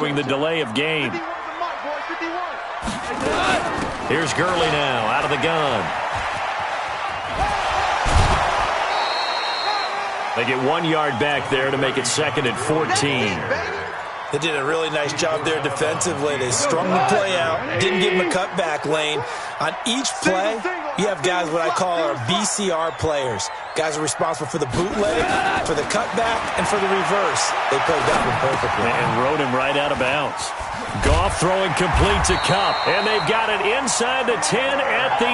The delay of game. Here's Gurley now out of the gun. They get 1 yard back there to make it 2nd and 14. They did a really nice job there defensively. They strung the play out, didn't give him a cutback lane. On each play, you have guys what I call our BCR players. Guys are responsible for the bootleg, for the cutback, and for the reverse. They played that one perfectly. And rode him right out of bounds. Goff throwing complete to Kupp. And they've got it inside the 10 at the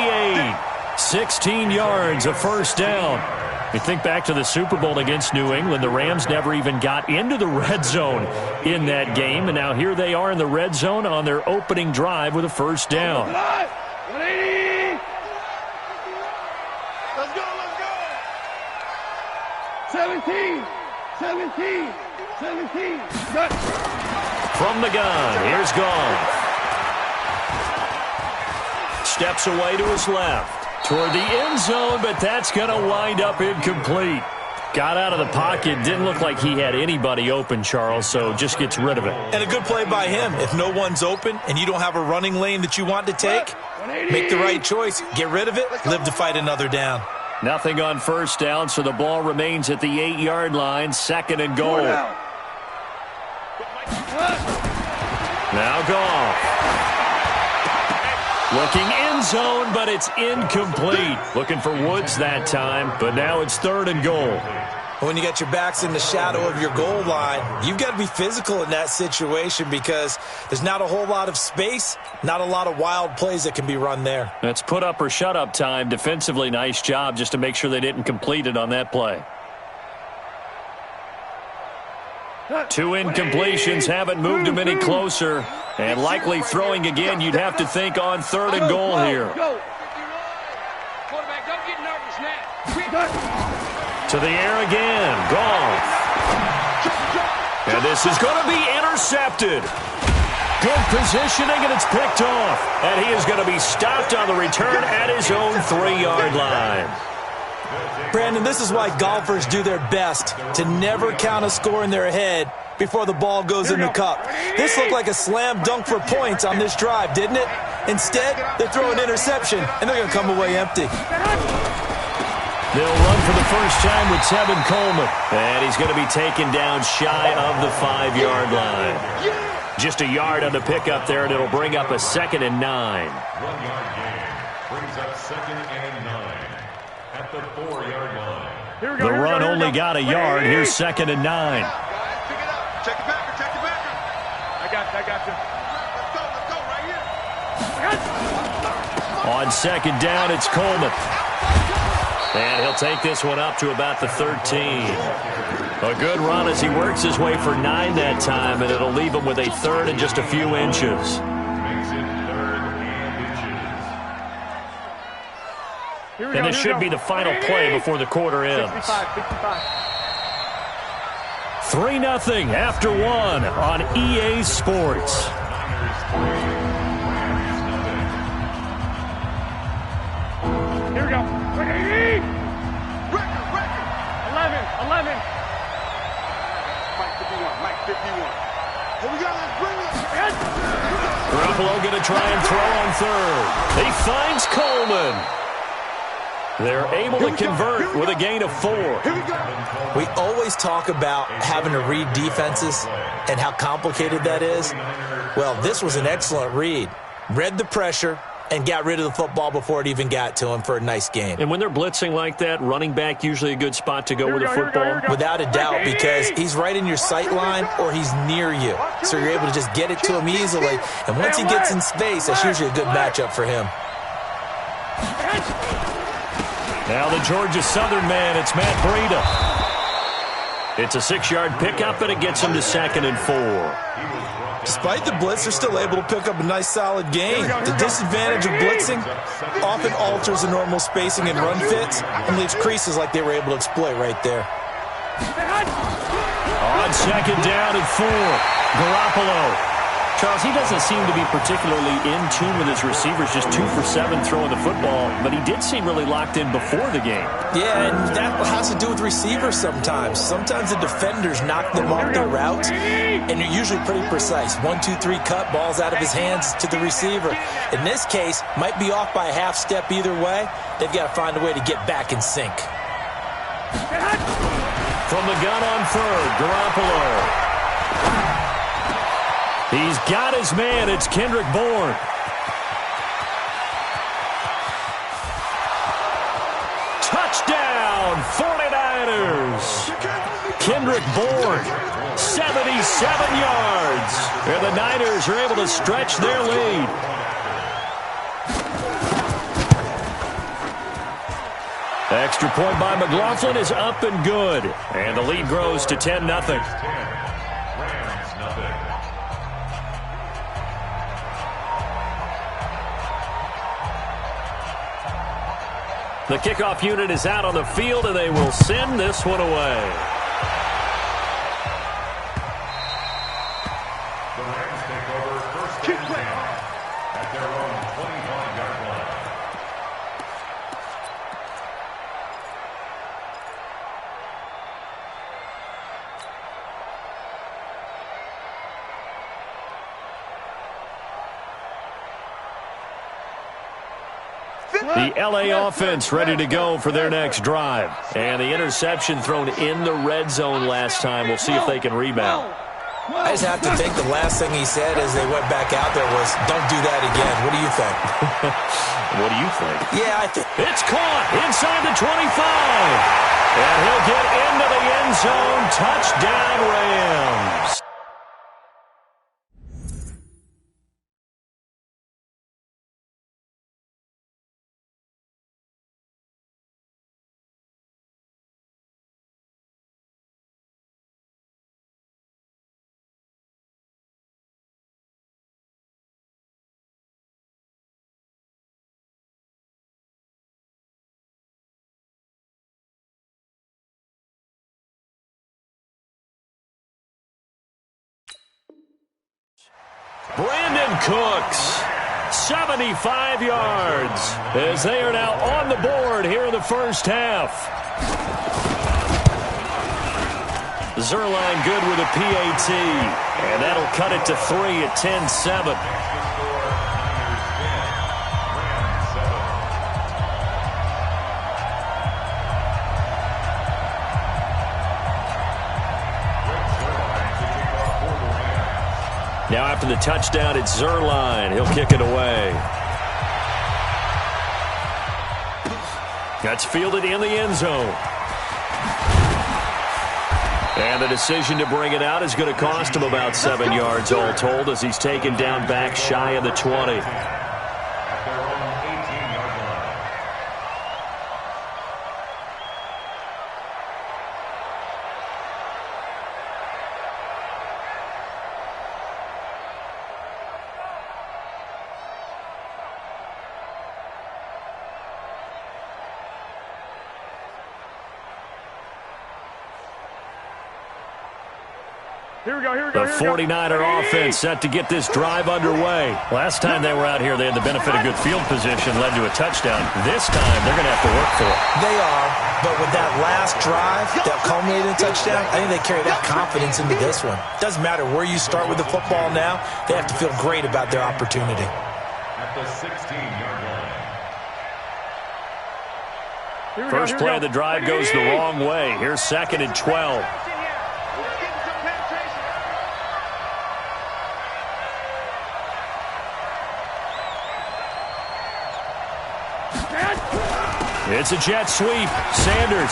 8. 16 yards, a first down. You think back to the Super Bowl against New England, the Rams never even got into the red zone in that game, and now here they are in the red zone on their opening drive with a first down. 180. Let's go. 17. From the gun, here's Goff. Steps away to his left. Toward the end zone, but that's going to wind up incomplete. Got out of the pocket. Didn't look like he had anybody open, Charles, so just gets rid of it. And a good play by him. If no one's open and you don't have a running lane that you want to take, make the right choice. Get rid of it. Live to fight another down. Nothing on first down, so the ball remains at the 8-yard line. 2nd and goal. Now Goff. Looking end zone, but it's incomplete. Looking for Woods that time, but now it's 3rd and goal. When you got your backs in the shadow of your goal line, you've got to be physical in that situation because there's not a whole lot of space, not a lot of wild plays that can be run there. That's put up or shut up time. Defensively, nice job just to make sure they didn't complete it on that play. 2 incompletions haven't moved him any closer. And likely throwing again, you'd have to think on 3rd and goal here. Quarterback, don't get nervous now. To the air again. Goff. And this is going to be intercepted. Good positioning, and it's picked off. And he is going to be stopped on the return at his own 3-yard line. Brandon, this is why golfers do their best to never count a score in their head before the ball goes in the cup. This looked like a slam dunk for points on this drive, didn't it? Instead, they throw an interception, and they're going to come away empty. They'll run for the first time with Tevin Coleman. And he's going to be taken down shy of the 5-yard line. Just a yard on the pickup there, and it'll bring up a 2nd and 9. 1-yard gain brings up 2nd and 9 at the 4-yard line. The run only got a yard. Here's 2nd and 9. Check it back. I got you. Let's go right here. On 2nd down, it's Coleman. And he'll take this one up to about the 13. A good run as he works his way for 9 that time, and it'll leave him with a 3rd and just a few inches. And this should be the final play before the quarter ends. 3-0 after 1 on EA Sports. Here we go. 180. Record. 11. Mike 51. Here we go. Let's bring it. Garoppolo going to try and throw on 3rd. He finds Coleman. They're able to convert with a gain of 4. We always talk about having to read defenses and how complicated that is. Well, this was an excellent read. Read the pressure and got rid of the football before it even got to him for a nice gain. And when they're blitzing like that, running back usually a good spot to go with the football. Without a doubt, because he's right in your sight line or he's near you. So you're able to just get it to him easily. And once he gets in space, that's usually a good matchup for him. Now the Georgia Southern man, it's Matt Breida. It's a 6-yard pickup, and it gets him to 2nd and 4. Despite the blitz, they're still able to pick up a nice solid gain. The disadvantage of blitzing often alters the normal spacing and run fits and leaves creases like they were able to exploit right there. On 2nd down and 4, Garoppolo. Charles, he doesn't seem to be particularly in tune with his receivers, just 2 for 7 throwing the football, but he did seem really locked in before the game. Yeah, and that has to do with receivers sometimes. Sometimes the defenders knock them off their routes, and they're usually pretty precise. 1, 2, 3 cut, balls out of his hands to the receiver. In this case, might be off by a half step either way. They've got to find a way to get back in sync. From the gun on third, Garoppolo. He's got his man. It's Kendrick Bourne. Touchdown, 49ers. Kendrick Bourne, 77 yards. And the Niners are able to stretch their lead. Extra point by McLaughlin is up and good. And the lead grows to 10-0. The kickoff unit is out on the field, and they will send this one away. The Rams take over first and 10 at their own 25-yard line. The L.A. offense ready to go for their next drive. And the interception thrown in the red zone last time. We'll see if they can rebound. I just have to think the last thing he said as they went back out there was, don't do that again. What do you think? What do you think? Yeah, I think. It's caught inside the 25. And he'll get into the end zone. Touchdown, Rams. Brandon Cooks, 75 yards, as they are now on the board here in the first half. Zuerlein good with a PAT, and that'll cut it to 3 at 10-7. Now after the touchdown, it's Zuerlein. He'll kick it away. That's fielded in the end zone. And the decision to bring it out is going to cost him about 7 yards all told as he's taken down back shy of the 20. The 49er offense set to get this drive underway. Last time they were out here, they had the benefit of good field position, led to a touchdown. This time, they're going to have to work for it. They are, but with that last drive that culminated in a touchdown, I think they carry that confidence into this one. Doesn't matter where you start with the football now, they have to feel great about their opportunity. At the 16-yard line. First play of the drive goes the wrong way. Here's 2nd and 12. It's a jet sweep. Sanders.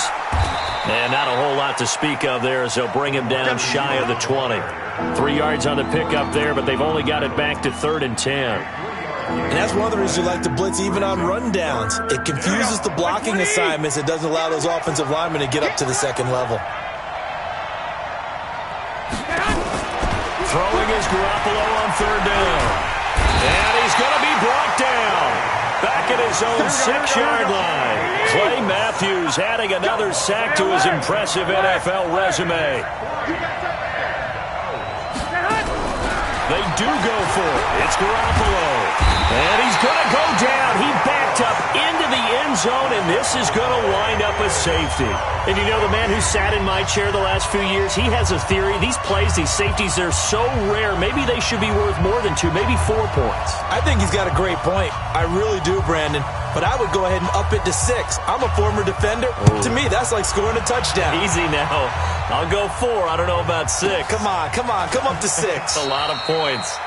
And not a whole lot to speak of there as they'll bring him down shy of the 20. 3 yards on the pickup there, but they've only got it back to 3rd and 10. And that's one of the reasons you like to blitz even on rundowns. It confuses the blocking assignments. It doesn't allow those offensive linemen to get up to the second level. Throwing is Garoppolo on 3rd down. And he's going to be brought down. Back at his own 6-yard line. Clay Matthews adding another sack to his impressive NFL resume. They do go for it. It's Garoppolo. And he's going to go down. He backed up into the end zone, and this is going to wind up a safety. And you know, the man who sat in my chair the last few years, he has a theory. These plays, these safeties, they're so rare. Maybe they should be worth more than 2, maybe 4 points. I think he's got a great point. I really do, Brandon. But I would go ahead and up it to 6. I'm a former defender. Oh. To me, that's like scoring a touchdown. Easy now. I'll go 4. I don't know about 6. Come on. Come up to 6. That's a lot of points.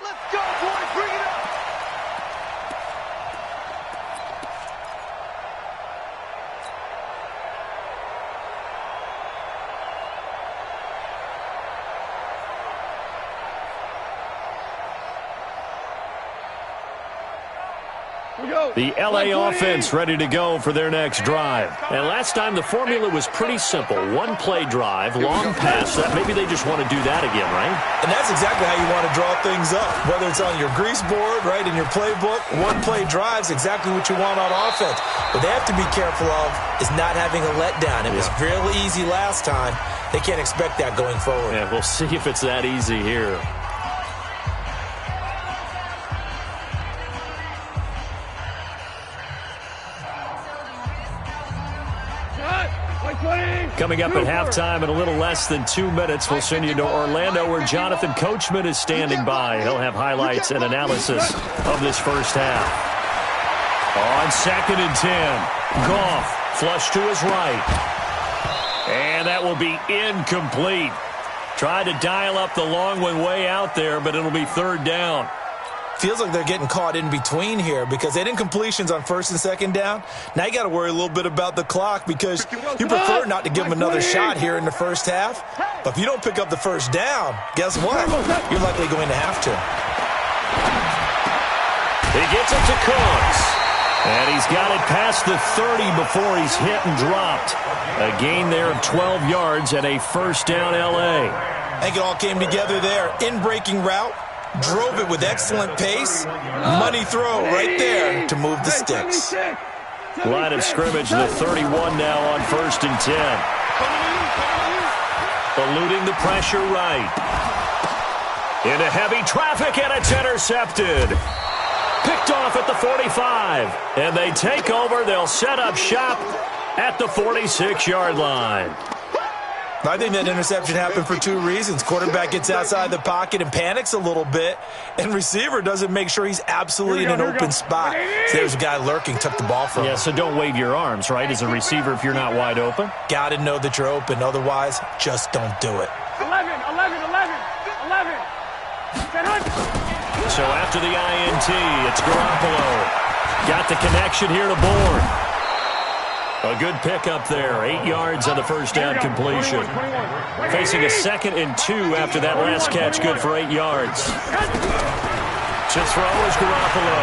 Let's go, boys. Bring it up. The LA offense ready to go for their next drive. And last time the formula was pretty simple. One play drive, long pass. That maybe they just want to do that again, right? And that's exactly how you want to draw things up. Whether it's on your grease board, right, in your playbook, one play drive's exactly what you want on offense. What they have to be careful of is not having a letdown. It was real easy last time. They can't expect that going forward. Yeah, we'll see if it's that easy here. Coming up at halftime in a little less than 2 minutes, we'll send you to Orlando where Jonathan Coachman is standing by. He'll have highlights and analysis of this first half. On 2nd and 10, Goff flush to his right. And that will be incomplete. Tried to dial up the long one way out there, but it'll be 3rd down. Feels like they're getting caught in between here because they didn't incompletions on 1st and 2nd down. Now you got to worry a little bit about the clock because you prefer not to give them another shot here in the first half. But if you don't pick up the 1st down, guess what? You're likely going to have to. He gets it to Cooks. And he's got it past the 30 before he's hit and dropped. A gain there of 12 yards and a 1st down L.A. I think it all came together there. In-breaking route. Drove it with excellent pace. Money throw right there to move the sticks. Line of scrimmage, the 31 now on 1st and 10. Eluding the pressure right. Into heavy traffic, and it's intercepted. Picked off at the 45. And they take over. They'll set up shop at the 46-yard line. I think that interception happened for two reasons. Quarterback gets outside the pocket and panics a little bit, and receiver doesn't make sure he's absolutely in an open spot. So there's a guy lurking, took the ball from him. Yeah, so don't wave your arms, right, as a receiver if you're not wide open. Got to know that you're open. Otherwise, just don't do it. 11. So after the INT, it's Garoppolo. Got the connection here to Bourne. A good pickup there. 8 yards on the first down completion. Facing a 2nd and 2 after that last catch. Good for 8 yards. To throw is Garoppolo.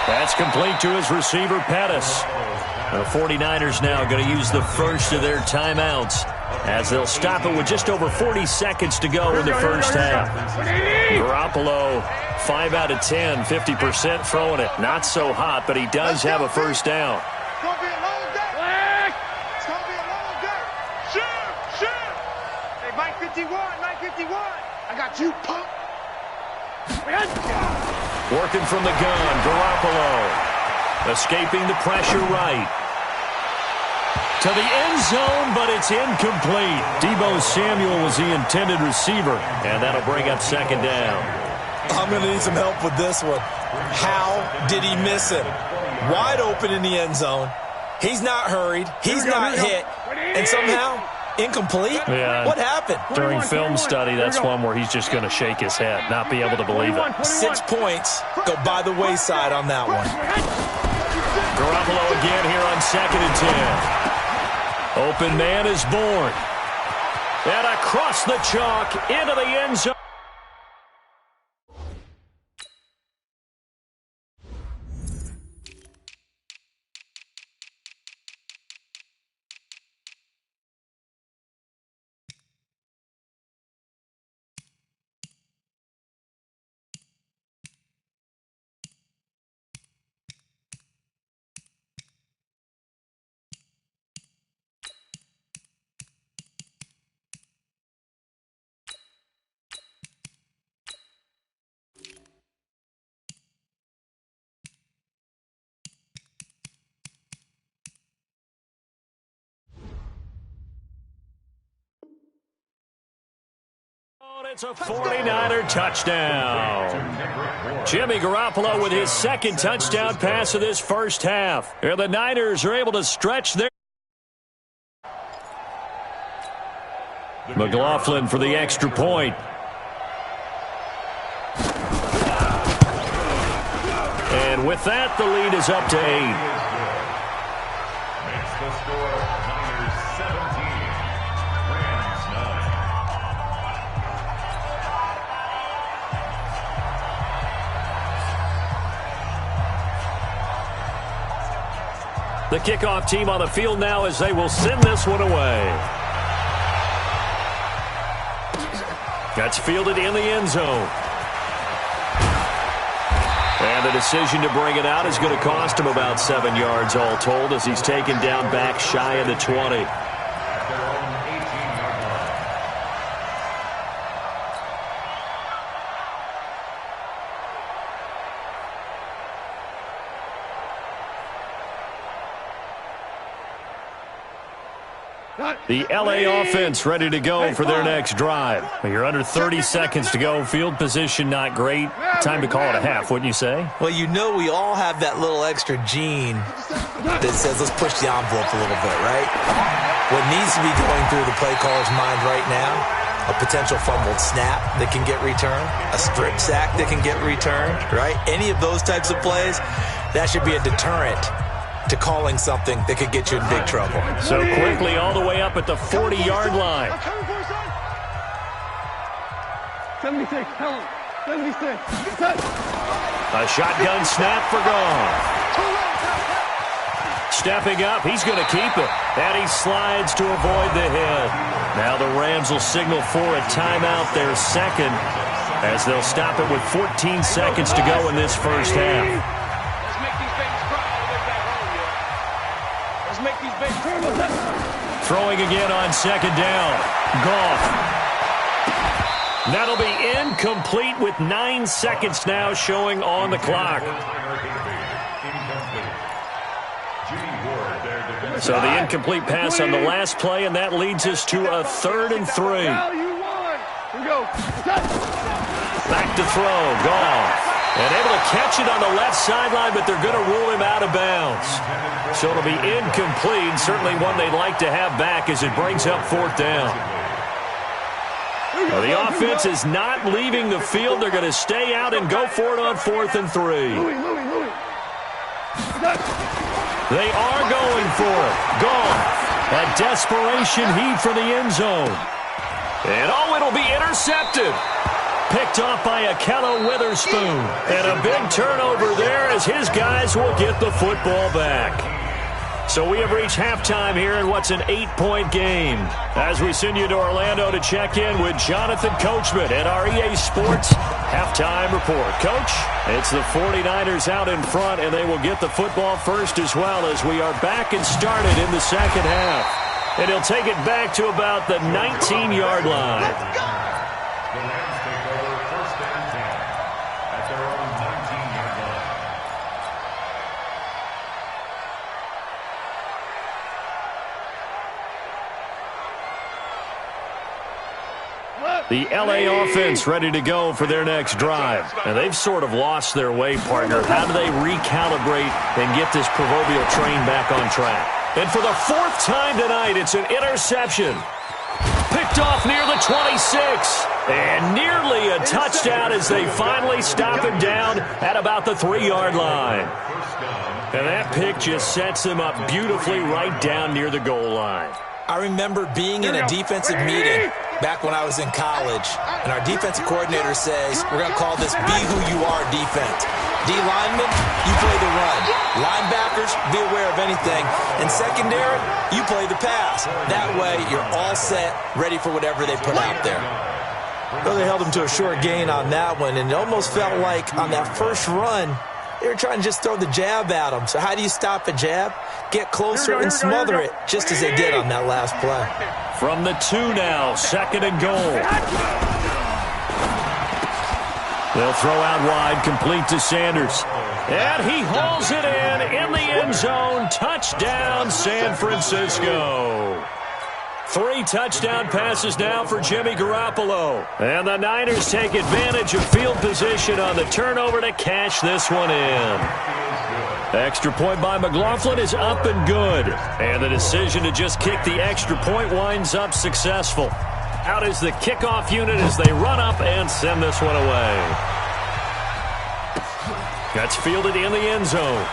That's complete to his receiver, Pettis. The 49ers now going to use the first of their timeouts as they'll stop it with just over 40 seconds to go in the first half. Garoppolo, 5 out of 10, 50% throwing it. Not so hot, but he does have a first down. It's going to be a long day. It's going to be a long day. Shoot. Hey, Mike 51. I got you, punk. Working from the gun, Garoppolo. Escaping the pressure right. To the end zone, but it's incomplete. Deebo Samuel was the intended receiver, and that'll bring up 2nd down. I'm going to need some help with this one. How did he miss him? Wide open in the end zone. He's not hurried. He's not hit. And somehow, incomplete? Yeah. What happened? During film study, that's one where he's just going to shake his head, not be able to believe it. 6 points go by the wayside on that one. Garoppolo again here on 2nd and 10. Open man is Bourne. And across the chalk into the end zone. It's a 49er touchdown. Jimmy Garoppolo with his 2nd touchdown pass of this first half. And the Niners are able to stretch their... McLaughlin for the extra point. And with that, the lead is up to 8. Makes the score Niners 17, Rams 9. The kickoff team on the field now as they will send this one away. That's fielded in the end zone. And the decision to bring it out is going to cost him about 7 yards all told as he's taken down back shy of the 20. The LA offense ready to go for their next drive. You're under 30 seconds to go. Field position not great. Time to call it a half, wouldn't you say? Well, you know we all have that little extra gene that says let's push the envelope a little bit, right? What needs to be going through the play caller's mind right now, a potential fumbled snap that can get returned, a strip sack that can get returned, right? Any of those types of plays, that should be a deterrent to calling something that could get you in big trouble. So quickly all the way up at the 40-yard line. 76, tell him. 76. A shotgun snap for Goff. Stepping up, he's going to keep it. And he slides to avoid the hit. Now the Rams will signal for a timeout, their 2nd, as they'll stop it with 14 seconds to go in this first half. Throwing again on 2nd down. Goff. That'll be incomplete with 9 seconds now showing on the clock. So the incomplete pass on the last play, and that leads us to a 3rd and 3. Back to throw, Goff. And able to catch it on the left sideline, but they're going to rule him out of bounds. So it'll be incomplete, certainly one they'd like to have back as it brings up 4th down. Well, the offense is not leaving the field. They're going to stay out and go for it on 4th and 3. They are going for it. Goff. A desperation heave for the end zone. And it'll be intercepted. Picked off by Ahkello Witherspoon. And a big turnover there as his guys will get the football back. So we have reached halftime here in what's an 8-point game. As we send you to Orlando to check in with Jonathan Coachman at our EA Sports Halftime Report. Coach, it's the 49ers out in front, and they will get the football first as well as we are back and started in the second half. And he'll take it back to about the 19-yard line. The Rams take over 1st and 10 at their own 19-yard line. The L.A. offense ready to go for their next drive. And they've sort of lost their way, partner. How do they recalibrate and get this proverbial train back on track? And for the 4th time tonight, it's an interception. Picked off near the 26. And nearly a touchdown as they finally stop him down at about the 3-yard line. And that pick just sets him up beautifully right down near the goal line. I remember being in a defensive meeting back when I was in college, and our defensive coordinator says, we're going to call this be who you are defense. D linemen, you play the run. Linebackers, be aware of anything. And secondary, you play the pass. That way, you're all set, ready for whatever they put out there. Well, they held him to a short gain on that one, and it almost felt like on that first run, they were trying to just throw the jab at him. So how do you stop a jab? Get closer and smother it, just as they did on that last play. From the 2 now, 2nd and goal. They'll throw out wide, complete to Sanders. And he hauls it in the end zone. Touchdown, San Francisco. 3 touchdown passes now for Jimmy Garoppolo. And the Niners take advantage of field position on the turnover to cash this one in. Extra point by McLaughlin is up and good. And the decision to just kick the extra point winds up successful. Out is the kickoff unit as they run up and send this one away. That's fielded in the end zone.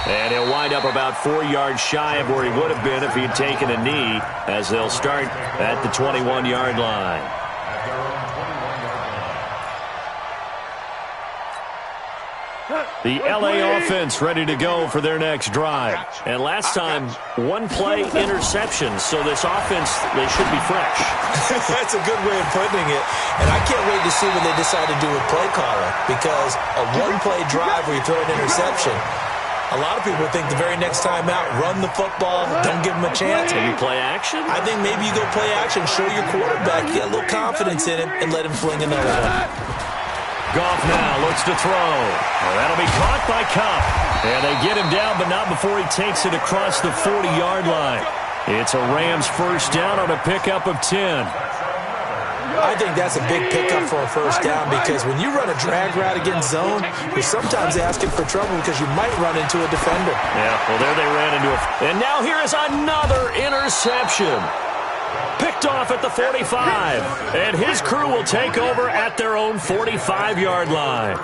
And he'll wind up about 4 yards shy of where he would have been if he had taken a knee, as they'll start at the 21-yard line. The L.A. offense ready to go for their next drive. And last time, 1 play interception, so this offense, they should be fresh. That's a good way of putting it. And I can't wait to see what they decide to do with play calling, because a 1-play drive where you throw an interception, a lot of people think the very next time out, run the football, don't give them a chance. Maybe play action? I think maybe you go play action, show your quarterback, get a little confidence in him, and let him fling another one. Goff now looks to throw. Well, that'll be caught by Kupp. And they get him down, but not before he takes it across the 40-yard line. It's a Rams first down on a pickup of 10. I think that's a big pickup for a first down, because when you run a drag route against zone, you're sometimes asking for trouble because you might run into a defender. Yeah, well, there they ran into a... And now here is another interception. Picked off at the 45. And his crew will take over at their own 45-yard line.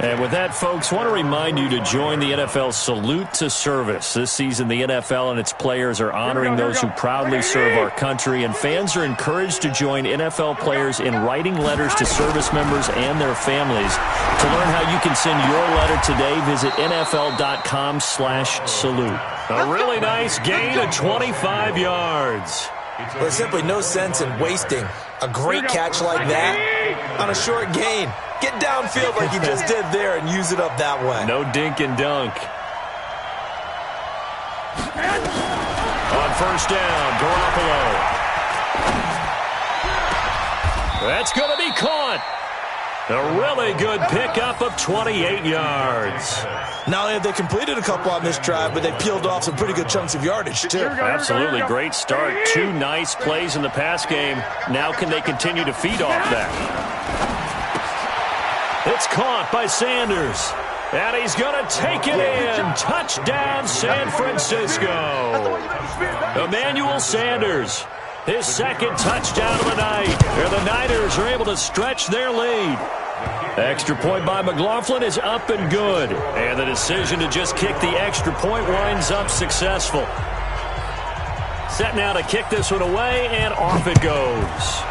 And with that, folks, I want to remind you to join the NFL Salute to Service. This season, the NFL and its players are honoring those who proudly serve our country, and fans are encouraged to join NFL players in writing letters to service members and their families. To learn how you can send your letter today, visit NFL.com/salute. A really nice gain of 25 yards. Well, there's simply no sense in wasting a great catch like that on a short gain. Get downfield like you just did there and use it up that way. No dink and dunk. On first down, Garoppolo. That's going to be caught. A really good pickup of 28 yards. Not only have they completed a couple on this drive, but they peeled off some pretty good chunks of yardage, too. Absolutely. Great start. 2 nice plays in the pass game. Now can they continue to feed off that? It's caught by Sanders. And he's going to take it in. Touchdown, San Francisco. Emmanuel Sanders, his second touchdown of the night. And the Niners are able to stretch their lead. Extra point by McLaughlin is up and good. And the decision to just kick the extra point winds up successful. Set now to kick this one away, and off it goes.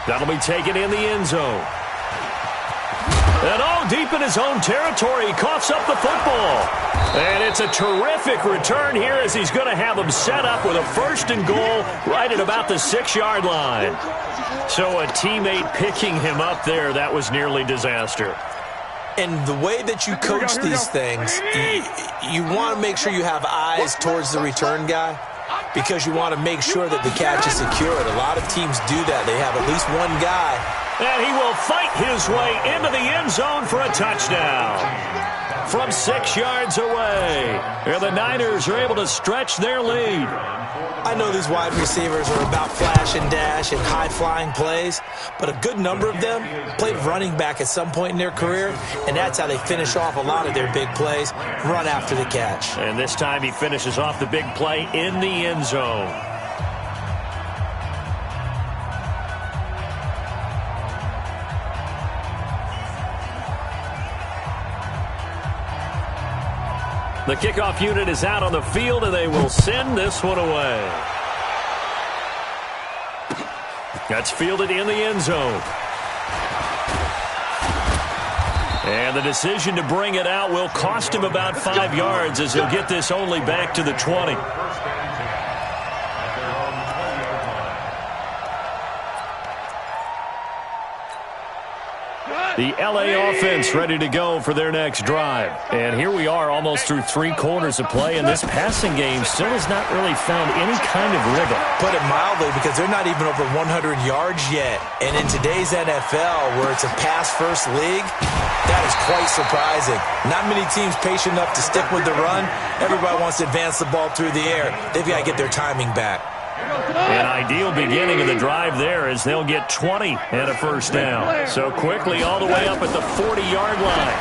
That'll be taken in the end zone. And all deep in his own territory, he coughs up the football. And it's a terrific return here as he's going to have them set up with a 1st and goal right at about the 6-yard line. So a teammate picking him up there, that was nearly disaster. And the way that you coach these things, you want to make sure you have eyes towards the return guy because you want to make sure that the catch is secured. A lot of teams do that. They have at least one guy. And he will fight his way into the end zone for a touchdown. From 6 yards away. And the Niners are able to stretch their lead. I know these wide receivers are about flash and dash and high-flying plays, but a good number of them played running back at some point in their career, and that's how they finish off a lot of their big plays, run after the catch. And this time he finishes off the big play in the end zone. The kickoff unit is out on the field, and they will send this one away. That's fielded in the end zone. And the decision to bring it out will cost him about 5 yards as he'll get this only back to the 20. The LA offense ready to go for their next drive. And here we are almost through 3 quarters of play, and this passing game still has not really found any kind of rhythm. Put it mildly, because they're not even over 100 yards yet. And in today's NFL, where it's a pass-first league, that is quite surprising. Not many teams patient enough to stick with the run. Everybody wants to advance the ball through the air. They've got to get their timing back. An ideal beginning of the drive there as they'll get 20 and a 1st down. So quickly all the way up at the 40-yard line.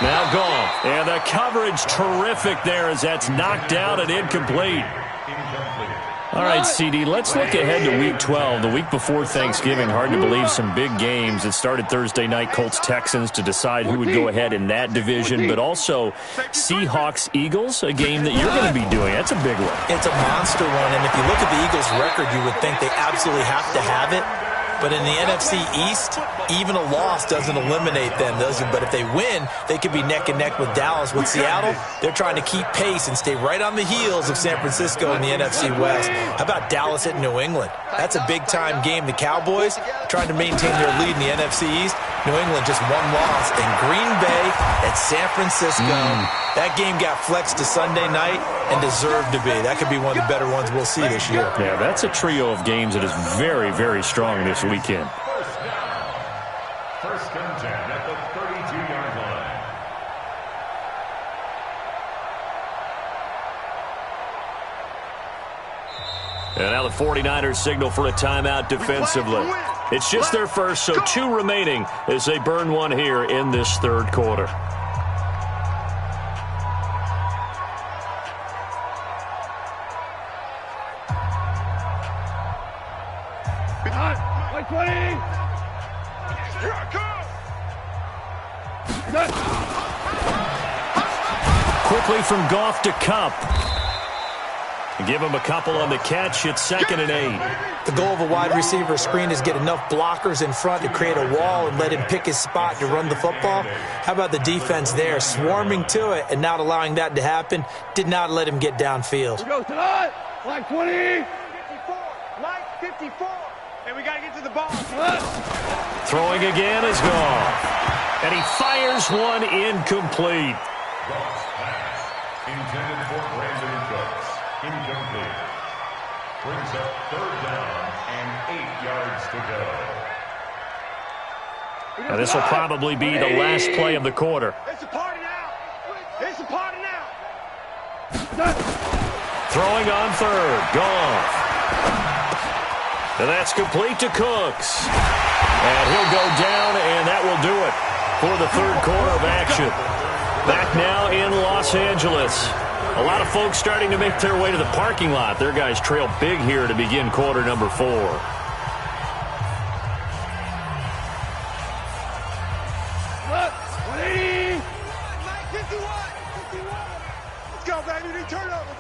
Now Goff. And the coverage terrific there as that's knocked out and incomplete. All right, CD, let's look ahead to Week 12, the week before Thanksgiving. Hard to believe some big games. It started Thursday night, Colts-Texans to decide who would go ahead in that division, but also Seahawks-Eagles, a game that you're going to be doing. That's a big one. It's a monster one, and if you look at the Eagles' record, you would think they absolutely have to have it. But in the NFC East, even a loss doesn't eliminate them, does it? But if they win, they could be neck and neck with Dallas. With Seattle, they're trying to keep pace and stay right on the heels of San Francisco in the NFC West. How about Dallas at New England? That's a big-time game. The Cowboys trying to maintain their lead in the NFC East. New England just one loss. And Green Bay at San Francisco. That game got flexed to Sunday night and deserved to be. That could be one of the better ones we'll see this year. Yeah, that's a trio of games that is very, very strong this weekend. First and 10 at the 32-yard line. And now the 49ers signal for a timeout defensively. It's just their first, so 2 remaining as they burn one here in this 3rd quarter. Quickly from Goff to Kupp. Give him a couple on the catch. It's 2nd and 8. The goal of a wide receiver screen is get enough blockers in front to create a wall and let him pick his spot to run the football. How about the defense there, swarming to it and not allowing that to happen? Did not let him get downfield. Go tonight, like 20. 54, like 54. And we got to get to the ball. Throwing again is Goff. And he fires one incomplete. Goff's pass intended for Brandon Cooks. Incomplete. Brings up 3rd down and 8 yards to go. Now, this will probably be the last play of the quarter. It's a party now. It's a party now. Throwing on third. Goff. And that's complete to Cooks. And he'll go down, and that will do it for the third quarter of action. Back now in Los Angeles. A lot of folks starting to make their way to the parking lot. Their guys trail big here to begin quarter number 4.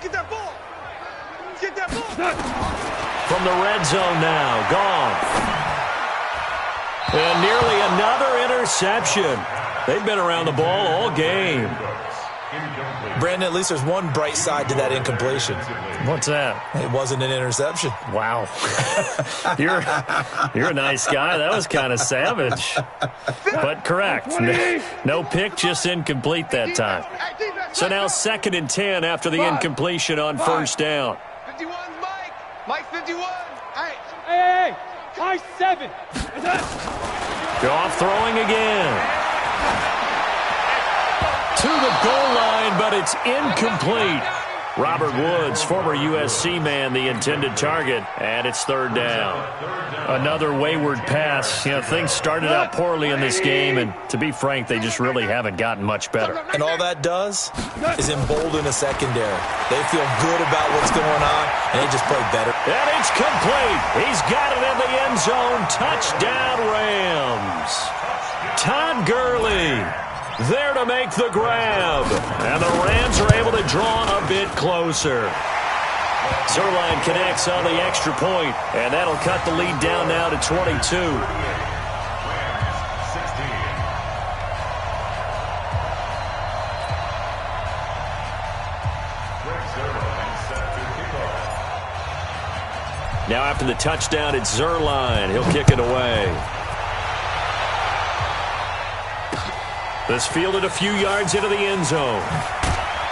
Get that ball. Get that ball. From the red zone now, Goff. And nearly another interception. They've been around the ball all game. Brandon, at least there's one bright side to that incompletion. What's that? It wasn't an interception. Wow. You're a nice guy. That was kind of savage. But correct. No pick, just incomplete that time. So now 2nd and 10 after the incompletion on first down. 51, Mike. Mike 51. Hey, Mike 7. Goff throwing again. To the goal line, but it's incomplete. Robert Woods, former USC man, the intended target, and it's third down. Another wayward pass. You know, things started out poorly in this game, and to be frank, they just really haven't gotten much better. And all that does is embolden a secondary. They feel good about what's going on, and they just play better. And it's complete. He's got it in the end zone. Touchdown, Rams. Todd Gurley there to make the grab. And the Rams are able to draw a bit closer. Zuerlein connects on the extra point, and that'll cut the lead down now to 22. Now after the touchdown, it's Zuerlein. He'll kick it away. This fielded a few yards into the end zone.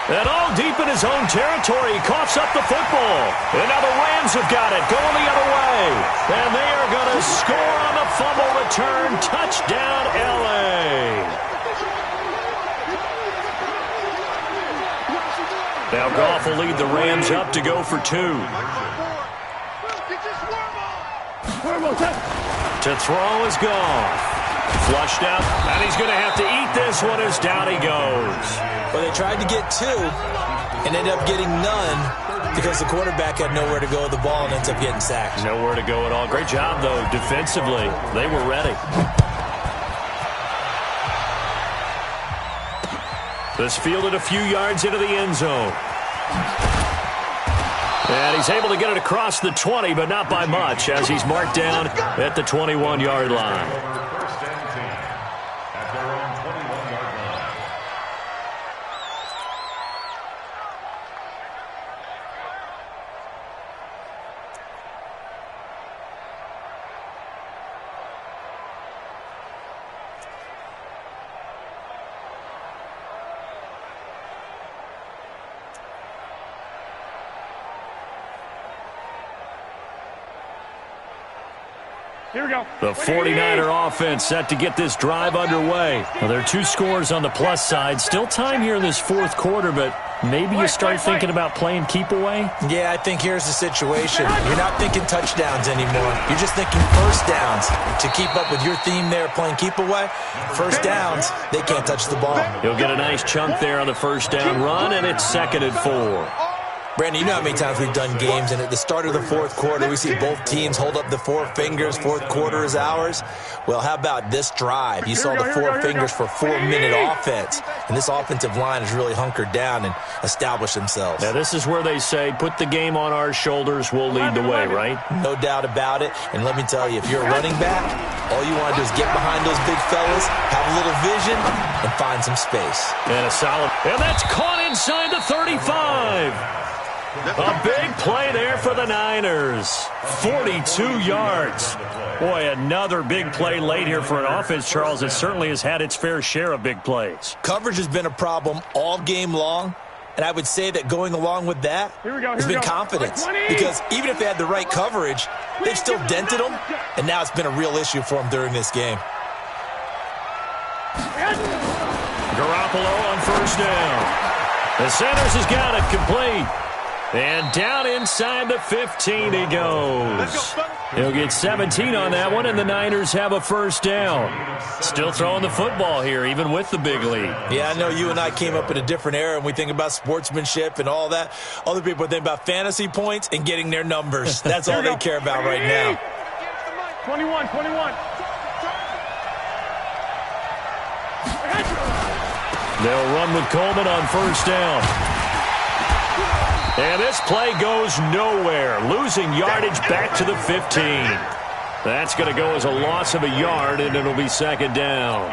And all deep in his own territory, he coughs up the football. And now the Rams have got it, going the other way. And they are going to score on the fumble return. Touchdown, L.A. Now Goff will lead the Rams up to go for 2. To throw is Goff. Flushed out, and he's going to have to eat this one as down he goes. Well, they tried to get 2 and ended up getting none because the quarterback had nowhere to go with the ball and ends up getting sacked. Nowhere to go at all. Great job, though, defensively. They were ready. This fielded a few yards into the end zone. And he's able to get it across the 20, but not by much, as he's marked down at the 21-yard line. Here we go. The 49er offense set to get this drive underway. Well, there are 2 scores on the plus side. Still time here in this fourth quarter, but maybe you start thinking about playing keep away? Yeah, I think here's the situation. You're not thinking touchdowns anymore. You're just thinking first downs. To keep up with your theme there, playing keep away, first downs, they can't touch the ball. He'll get a nice chunk there on the first down run, and it's 2nd and 4. Brandon, you know how many times we've done games, and at the start of the fourth quarter, we see both teams hold up the 4 fingers, fourth quarter is ours. Well, how about this drive? You saw the 4 fingers for 4-minute offense, and this offensive line has really hunkered down and established themselves. Now, this is where they say, put the game on our shoulders, we'll lead the way, right? No doubt about it, and let me tell you, if you're a running back, all you want to do is get behind those big fellas, have a little vision, and find some space. And a solid, and that's caught inside the 35. A big play there for the Niners. 42 yards. Boy, another big play late here for an offense, Charles. It certainly has had its fair share of big plays. Coverage has been a problem all game long, And I would say that going along with that has been confidence. Because even if they had the right coverage, they've still dented them, and now it's been a real issue for them during this game. Garoppolo on first down. The Sanders has got it complete. And down inside the 15 he goes. He'll get 17 on that one, and the Niners have a first down. Still throwing the football here, even with the big lead. Yeah, I know you and I came up in a different era, and we think about sportsmanship and all that. Other people think about fantasy points and getting their numbers. That's all they care about right now. 21. They'll run with Coleman on first down. And this play goes nowhere, losing yardage back to the 15. That's going to go as a loss of a yard, and it'll be second down.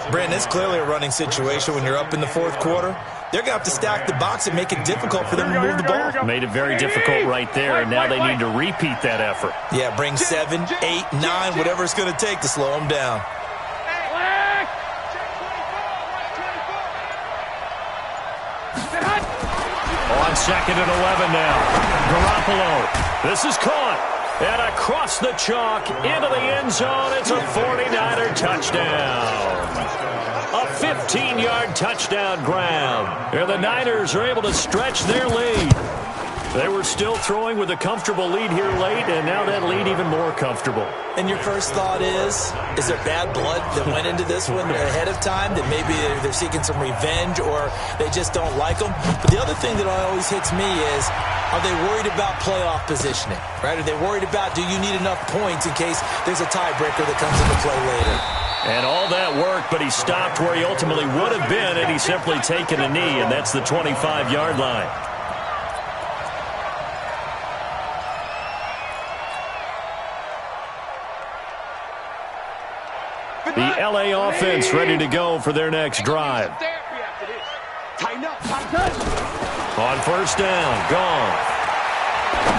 Brandon, it's clearly a running situation when you're up in the fourth quarter. They're going to have to stack the box and make it difficult for them to move the ball. Made it very difficult right there, and now they need to repeat that effort. Yeah, bring 7, 8, 9, whatever it's going to take to slow them down. On second and 11 now. Garoppolo. This is caught. And across the chalk into the end zone. It's a 49er touchdown. A 15-yard touchdown grab. And the Niners are able to stretch their lead. They were still throwing with a comfortable lead here late, and now that lead even more comfortable. And your first thought is there bad blood that went into this one ahead of time, that maybe they're seeking some revenge or they just don't like them? But the other thing that always hits me is, are they worried about playoff positioning, right? Are they worried about, do you need enough points in case there's a tiebreaker that comes into play later? And all that work, but he stopped where he ultimately would have been, and he's simply taken a knee, and that's the 25-yard line. The L.A. offense ready to go for their next drive. On first down, gone.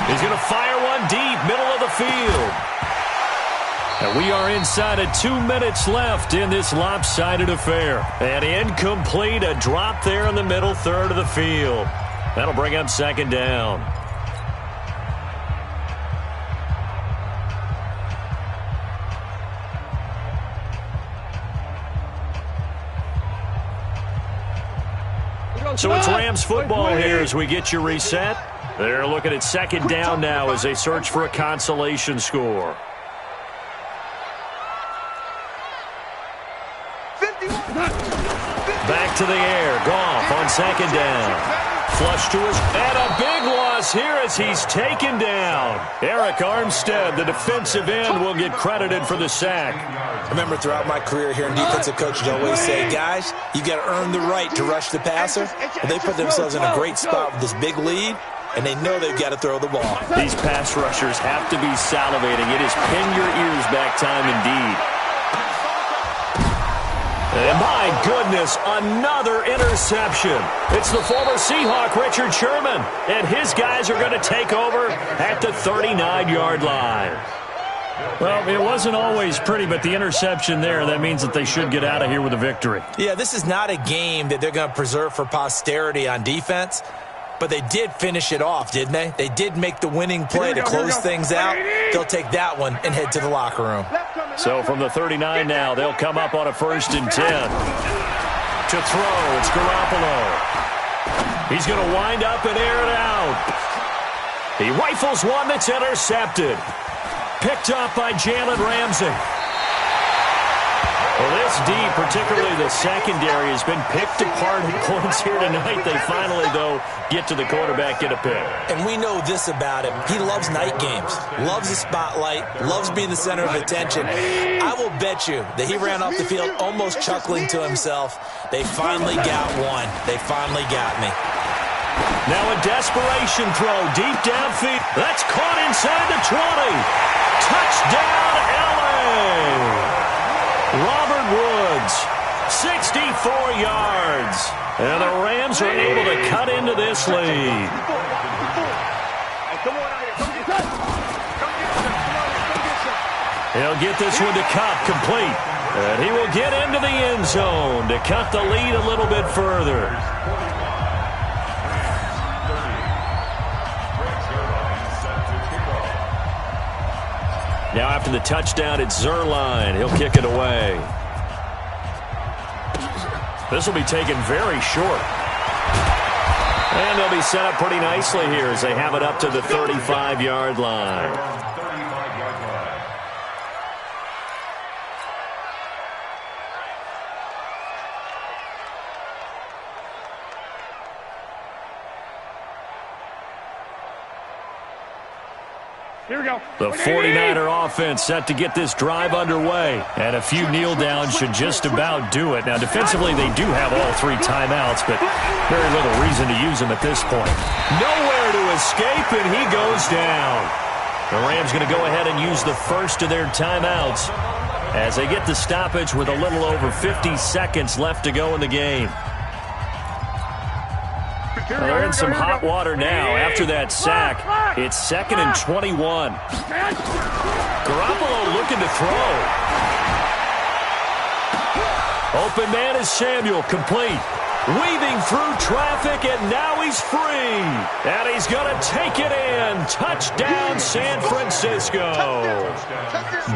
He's going to fire one deep, middle of the field. And we are inside of 2 minutes left in this lopsided affair. And incomplete, a drop there in the middle third of the field. That'll bring up second down. So it's Rams football here as we get you reset. They're looking at second down now as they search for a consolation score. Back to the air. Goff on second down. Flush to his, and a big loss here as he's taken down. Eric Armstead, the defensive end, will get credited for the sack. I remember throughout my career here in defensive coaches always say, guys, you got to earn the right to rush the passer. Well, they put themselves in a great spot with this big lead, and they know they've got to throw the ball. These pass rushers have to be salivating. It is pin your ears back time indeed. And my goodness, another interception. It's the former Seahawk, Richard Sherman, and his guys are going to take over at the 39-yard line. Well, it wasn't always pretty, but the interception there, that means that they should get out of here with a victory. Yeah, this is not a game that they're going to preserve for posterity on defense, but they did finish it off, didn't they? They did make the winning play to close things out. They'll take that one and head to the locker room. So from the 39 now, they'll come up on a 1st and 10. To throw, it's Garoppolo. He's going to wind up and air it out. He rifles one that's intercepted. Picked up by Jalen Ramsey. Well, this D, particularly the secondary, has been picked apart at points here tonight. They finally, though, get to the quarterback, get a pick. And we know this about him. He loves night games, loves the spotlight, loves being the center of attention. I will bet you that he ran off the field almost chuckling to himself. They finally got one. They finally got me. Now a desperation throw deep downfield. That's caught inside the 20. Touchdown, L.A. Robert Woods, 64 yards. And the Rams are able to cut into this lead. He'll get this one to Kupp, complete. And he will get into the end zone to cut the lead a little bit further. Now after the touchdown, it's Zuerlein. He'll kick it away. This will be taken very short. And they'll be set up pretty nicely here as they have it up to the 35-yard line. Here we go. The 49er offense set to get this drive underway. And a few kneel downs should just about do it. Now, defensively, they do have all 3 timeouts, but very little reason to use them at this point. Nowhere to escape, and he goes down. The Rams going to go ahead and use the first of their timeouts as they get the stoppage with a little over 50 seconds left to go in the game. They're in some hot water now after that sack. It's 2nd and 21. Garoppolo looking to throw. Open man is Samuel, complete. Weaving through traffic, and now he's free. And he's going to take it in. Touchdown, San Francisco.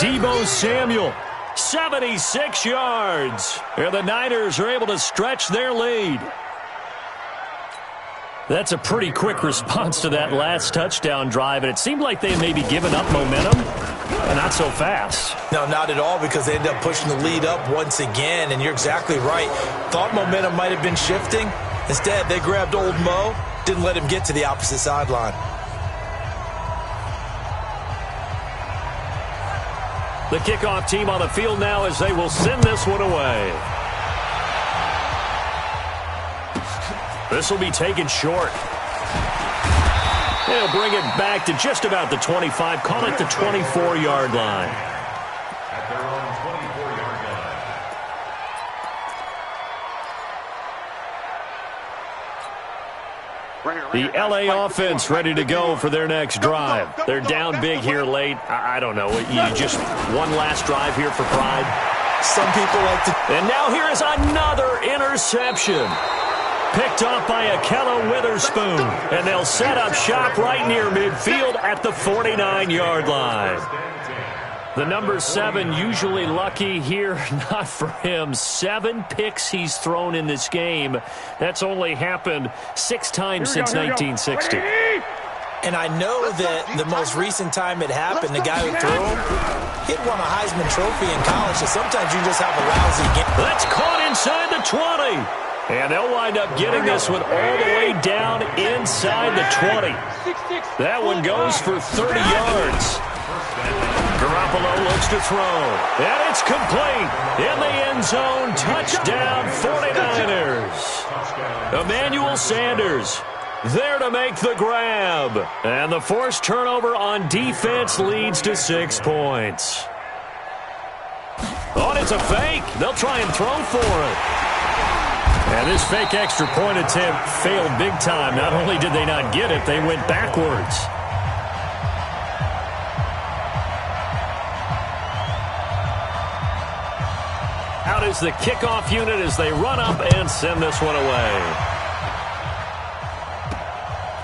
Deebo Samuel, 76 yards. And the Niners are able to stretch their lead. That's a pretty quick response to that last touchdown drive, and it seemed like they had maybe given up momentum, and not so fast. No, not at all, because they ended up pushing the lead up once again, and you're exactly right. Thought momentum might have been shifting. Instead, they grabbed old Mo, didn't let him get to the opposite sideline. The kickoff team on the field now as they will send this one away. This will be taken short. They'll bring it back to just about the 25. Call it the 24-yard line. At their own 24-yard line. The L.A. offense ready to go for their next drive. They're down big here late. I don't know. You just one last drive here for pride. Some people like to... And now here is another interception. Picked off by Ahkello Witherspoon. And they'll set up shop right near midfield at the 49-yard line. The number 7 usually lucky here. Not for him. 7 picks he's thrown in this game. That's only happened 6 times since 1960. And I know that the most recent time it happened, the guy who threw him, he had won a Heisman Trophy in college, so sometimes you just have a lousy game. That's caught inside the 20. And they'll wind up getting this one all the way down inside the 20. That one goes for 30 yards. Garoppolo looks to throw. And it's complete. In the end zone, touchdown 49ers. Emmanuel Sanders there to make the grab. And the forced turnover on defense leads to 6 points. Oh, and it's a fake. They'll try and throw for it. And this fake extra point attempt failed big time. Not only did they not get it, they went backwards. Out is the kickoff unit as they run up and send this one away.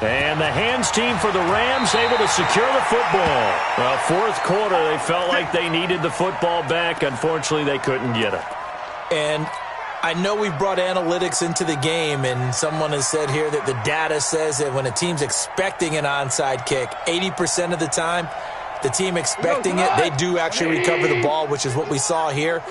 And the hands team for the Rams able to secure the football. Well, fourth quarter, they felt like they needed the football back. Unfortunately, they couldn't get it. And I know we've brought analytics into the game, and someone has said here that the data says that when a team's expecting an onside kick, 80% of the time, the team expecting it, they do actually recover the ball, which is what we saw here.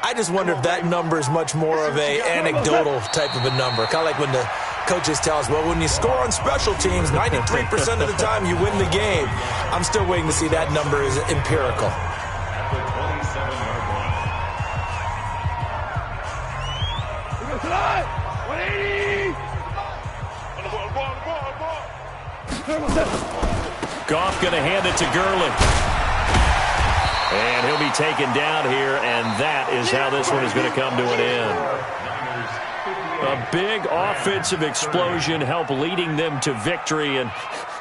I just wonder if that number is much more of a anecdotal type of a number. Kind of like when the coaches tell us, well, when you score on special teams, 93% of the time you win the game. I'm still waiting to see that number is empirical. At the 27-yard line. 180! Goff going to hand it to Gurley. And he'll be taken down here, and that is how this one is going to come to an end. A big offensive explosion helped leading them to victory, and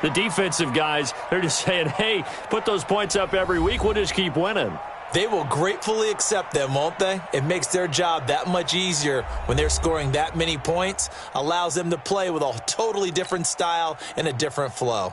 the defensive guys, they're just saying, hey, put those points up every week, we'll just keep winning. They will gratefully accept them, won't they? It makes their job that much easier when they're scoring that many points, allows them to play with a totally different style and a different flow.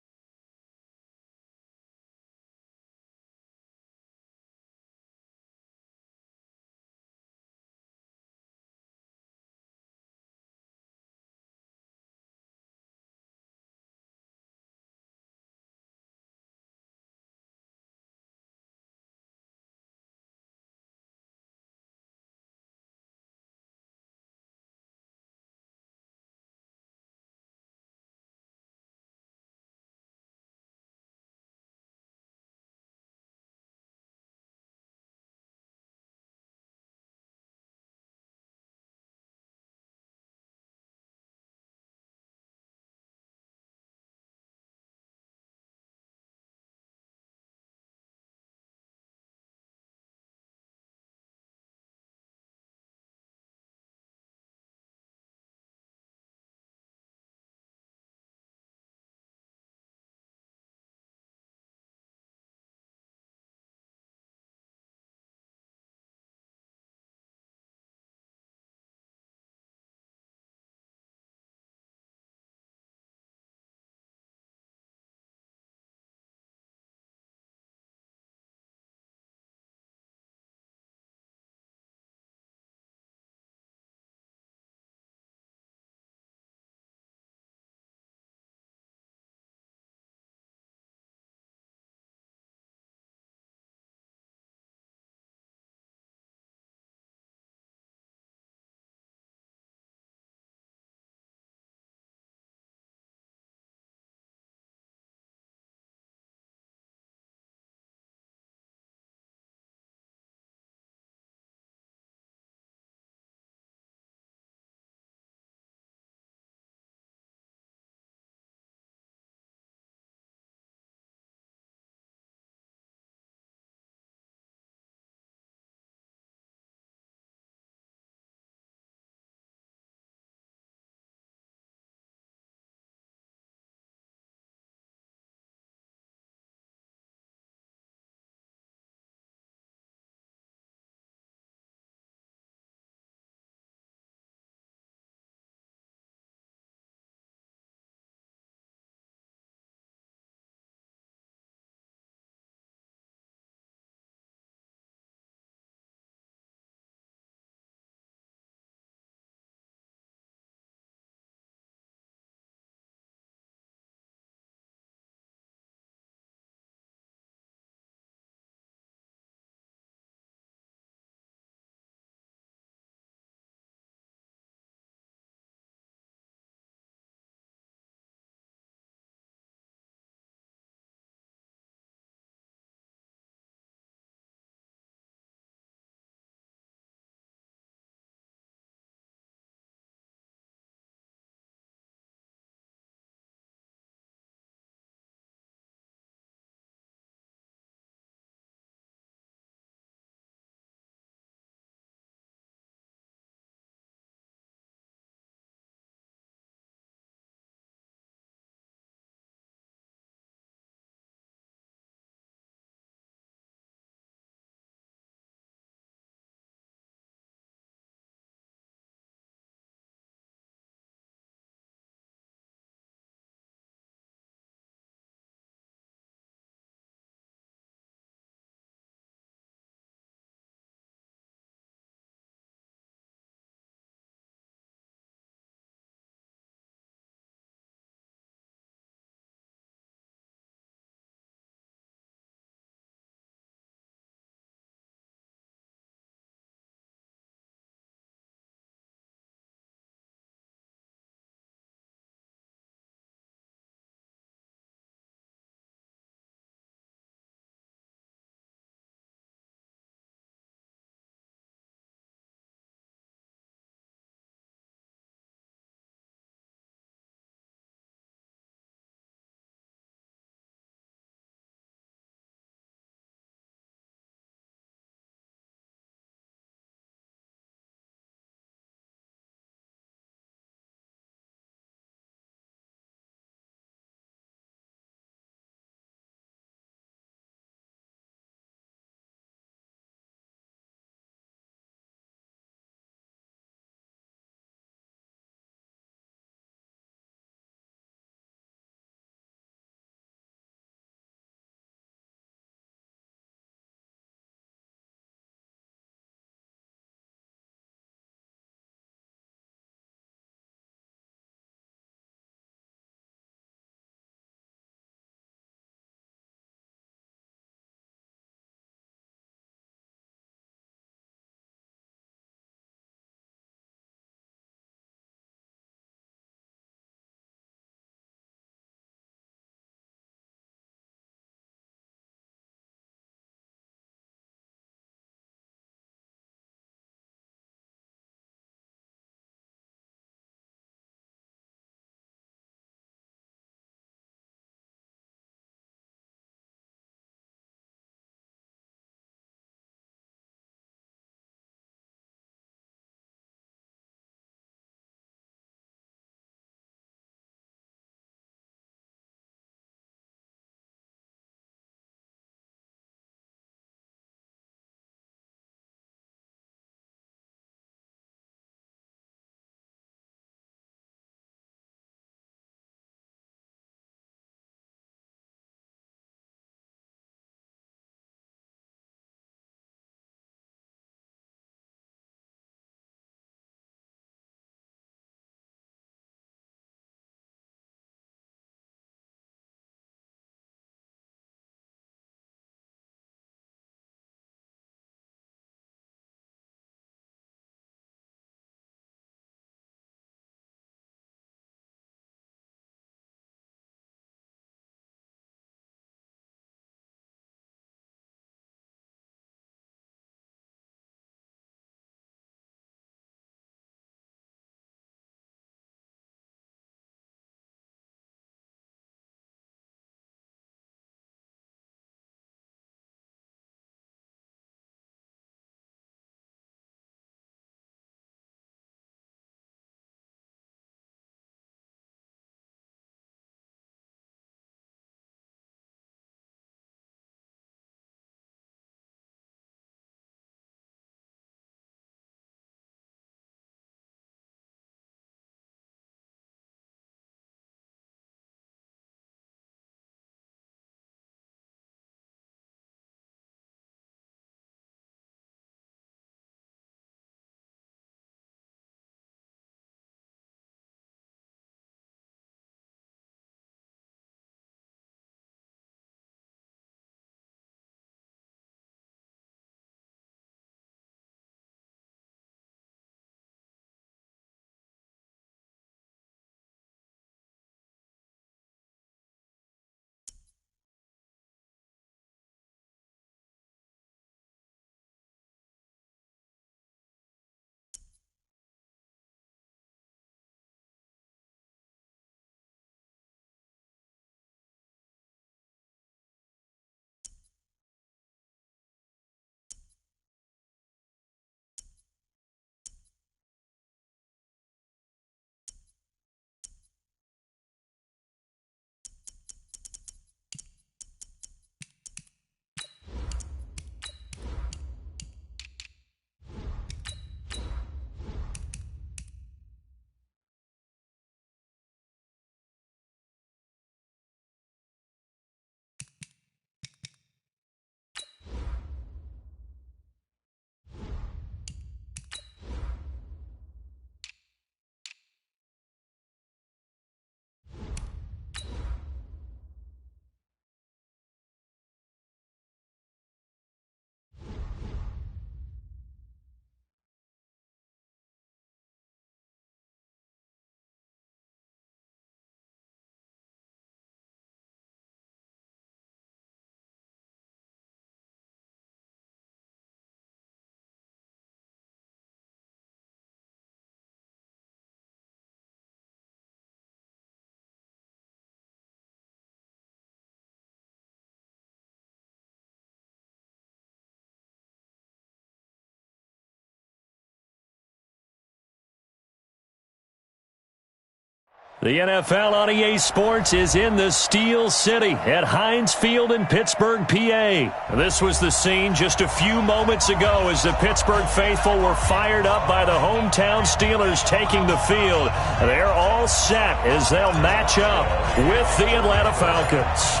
The NFL on EA Sports is in the Steel City at Heinz Field in Pittsburgh, PA. This was the scene just a few moments ago as the Pittsburgh faithful were fired up by the hometown Steelers taking the field. They're all set as they'll match up with the Atlanta Falcons.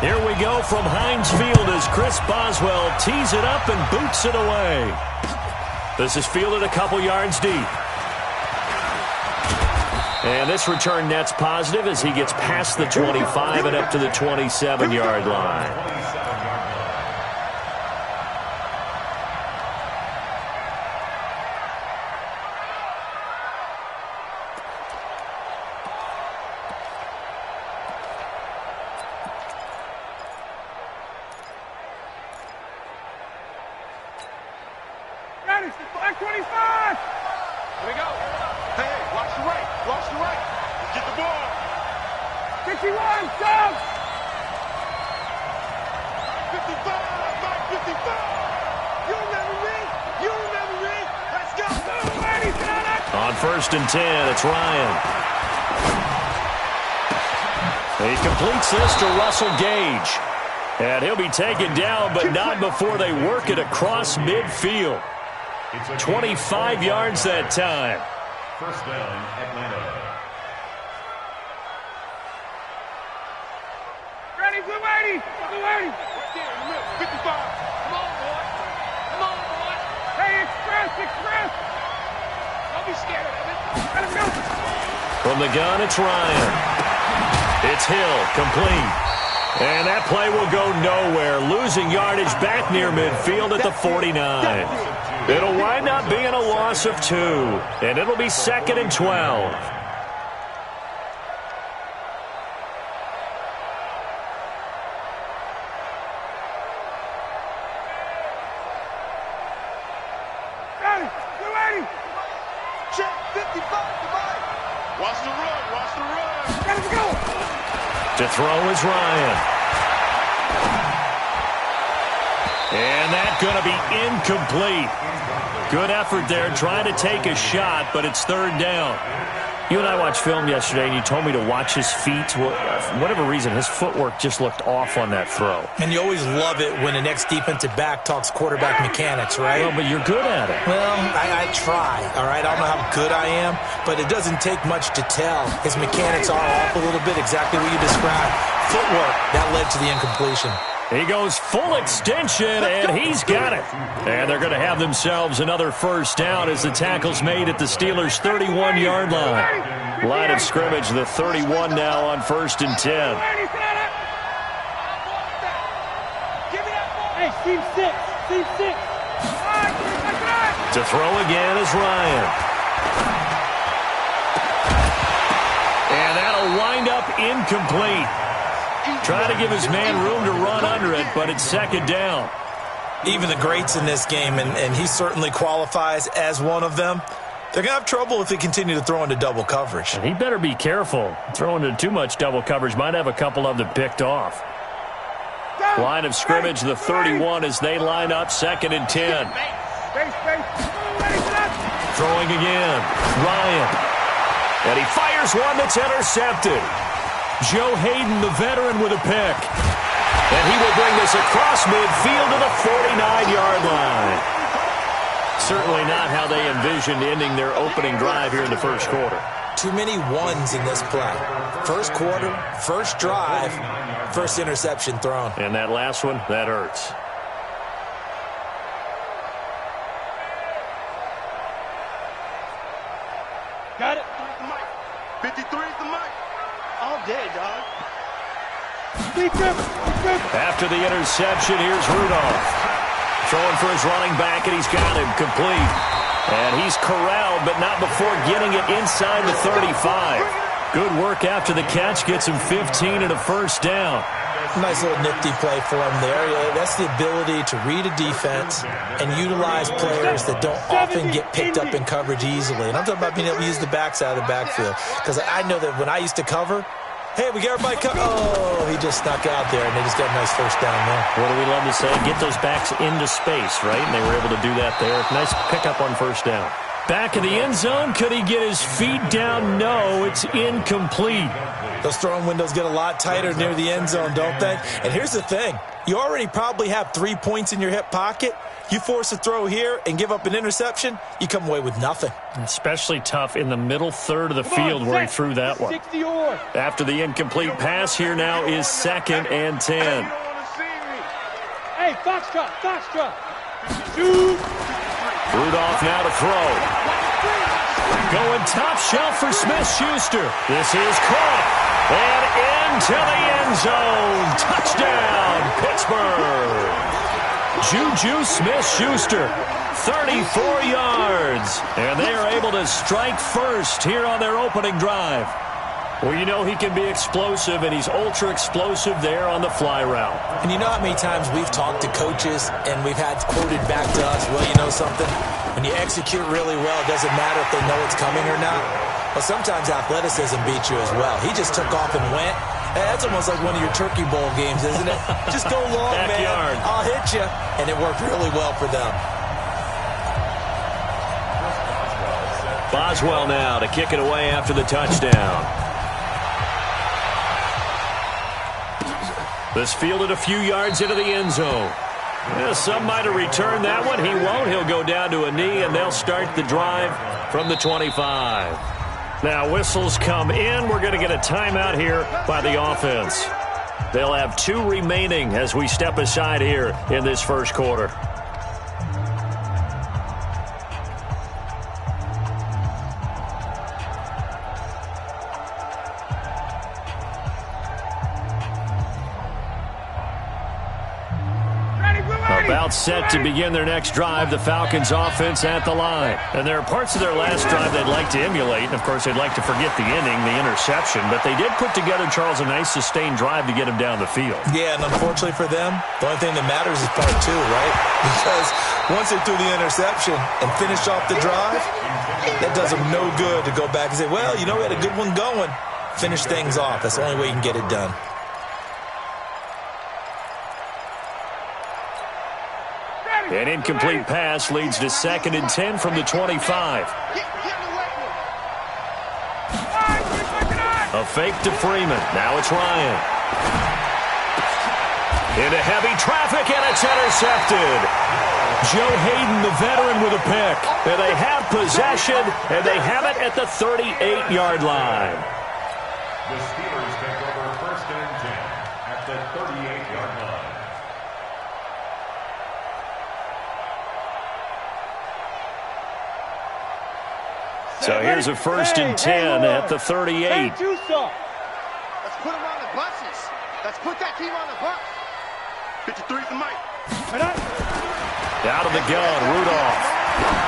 Here we go from Heinz Field as Chris Boswell tees it up and boots it away. This is fielded a couple yards deep. And this return net's positive as he gets past the 25 and up to the 27-yard line. Black 25! Here we go. Hey, watch the right. Watch the right. Let's get the ball. 51, go! 55, 55. You remember me? You remember me? Let's go. On 1st and 10, it's Ryan. He completes this to Russell Gage. And he'll be taken down, but not before they work it across midfield. 25 yards that time. First down, Atlanta. Ready, Blue 80! Blue 80! 55! Come on, boy! Come on, boy! Hey, express! Express! Don't be scared of it. Let him go! From the gun, it's Ryan. It's Hill, complete. And that play will go nowhere, losing yardage back near midfield at the 49. It'll wind up being a loss of 2, and it'll be 2nd and 12. Check 55 Watch the run, watch the run. Let him go. To throw is Ryan. And that's going to be incomplete. Good effort there trying to take a shot, but it's 3rd down. You and I watched film yesterday, and you told me to watch his feet. For whatever reason, his footwork just looked off on that throw. And you always love it when the next defensive back talks quarterback mechanics, right? Well, but you're good at it. Well, I try, all right? I don't know how good I am, but it doesn't take much to tell. His mechanics are off a little bit, exactly what you described. Footwork, that led to the incompletion. He goes full extension, and he's got it. And they're going to have themselves another 1st down as the tackle's made at the Steelers' 31-yard line. Line of scrimmage, the 31 now on 1st and 10. Hey, Steve 6. Steve 6. To throw again is Ryan. And that'll wind up incomplete. Trying to give his man room to run under it, but it's 2nd down. Even the greats in this game, and he certainly qualifies as one of them, they're going to have trouble if they continue to throw into double coverage. And he better be careful. Throwing into too much double coverage might have a couple of them picked off. Line of scrimmage, the 31 as they line up, 2nd and 10. Throwing again, Ryan. And he fires one that's intercepted. Joe Hayden, the veteran, with a pick. And he will bring this across midfield to the 49-yard line. Certainly not how they envisioned ending their opening drive here in the 1st quarter. Too many ones in this play. 1st quarter, 1st drive, 1st interception thrown. And that last one, that hurts. Got it. 53 is the mic. All day, dog. After the interception, here's Rudolph. Throwing for his running back, and he's got him complete. And he's corralled, but not before getting it inside the 35. Good work after the catch. Gets him 15 and a 1st down. Nice little nifty play for him there. That's the ability to read a defense and utilize players that don't often get picked up in coverage easily. And I'm talking about being able to use the backs out of the backfield. Because I know that when I used to cover, hey, we got everybody covered. Oh, he just snuck out there, and they just got a nice 1st down there. What do we love to say? Get those backs into space, right? And they were able to do that there. Nice pickup on 1st down. Back in the end zone, could he get his feet down? No, it's incomplete. Those throwing windows get a lot tighter near the end zone, don't they? And here's the thing. You already probably have 3 points in your hip pocket. You force a throw here and give up an interception, you come away with nothing. Especially tough in the middle third of the field where he threw that one. After the incomplete pass, here now is 2nd and 10. Hey, Foxtrot, Foxtrot. Shoot. Rudolph now to throw. Going top shelf for Smith-Schuster. This is caught. And into the end zone. Touchdown, Pittsburgh. Juju Smith-Schuster, 34 yards. And they are able to strike first here on their opening drive. Well, you know he can be explosive, and he's ultra-explosive there on the fly route. And you know how many times we've talked to coaches and we've had quoted back to us, well, you know something? When you execute really well, it doesn't matter if they know it's coming or not. Well, sometimes athleticism beats you as well. He just took off and went. That's almost like one of your Turkey Bowl games, isn't it? Just go long, Backyard. man. I'll hit you. And it worked really well for them. Boswell now to kick it away after the touchdown. This fielded a few yards into the end zone. Yeah, some might have returned that one. He won't. He'll go down to a knee, and they'll start the drive from the 25. Now, whistles come in. We're going to get a timeout here by the offense. They'll have 2 remaining as we step aside here in this first quarter. About set to begin their next drive, the Falcons offense at the line. And there are parts of their last drive they'd like to emulate. And, of course, they'd like to forget the inning, the interception. But they did put together, Charles, a nice sustained drive to get him down the field. Yeah, and unfortunately for them, the only thing that matters is part 2, right? Because once they threw the interception and finished off the drive, that does them no good to go back and say, well, you know, we had a good one going. Finish things off. That's the only way you can get it done. An incomplete pass leads to 2nd and 10 from the 25. A fake to Freeman. Now it's Ryan. Into heavy traffic, and it's intercepted. Joe Hayden, the veteran, with a pick. And they have possession, and they have it at the 38-yard line. The Steelers take over 1st and 10 at the 38-yard line. So here's a 1st and 10 at the 38. Let's put them on the buses. Let's put that team on the bus. 53 to Mike. Out of the gun, Rudolph.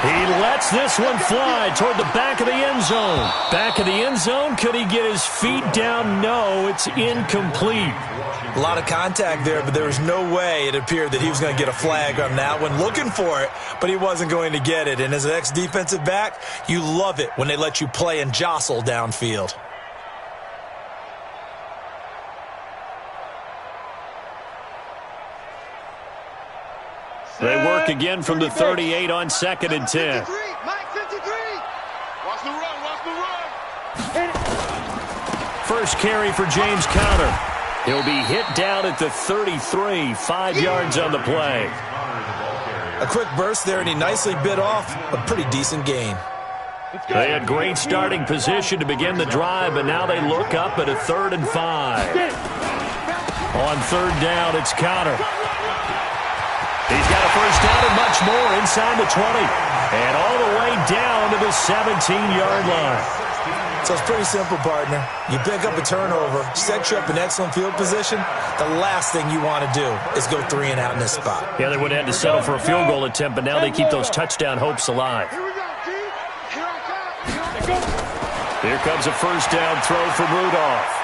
He lets this one fly toward the back of the end zone. Back of the end zone, could he get his feet down? No, it's incomplete. A lot of contact there, but there was no way it appeared that he was going to get a flag on that one. Looking for it, but he wasn't going to get it. And as an ex-defensive back, you love it when they let you play and jostle downfield. They work again from the 38 on 2nd and 10. Mike 53. Watch the run, watch the run. First carry for James Conner. He'll be hit down at the 33, 5 yards on the play. A quick burst there, and he nicely bit off a pretty decent gain. They had great starting position to begin the drive, but now they look up at a 3rd and 5. On 3rd down, it's Conner. He's got a first down and much more inside the 20. And all the way down to the 17-yard line. So it's pretty simple, partner. You pick up a turnover, set you up in excellent field position. The last thing you want to do is go 3 and out in this spot. Yeah, they would have had to settle for a field goal attempt, but now they keep those touchdown hopes alive. Here we go, G. Here I come. Here comes a first down throw from Rudolph.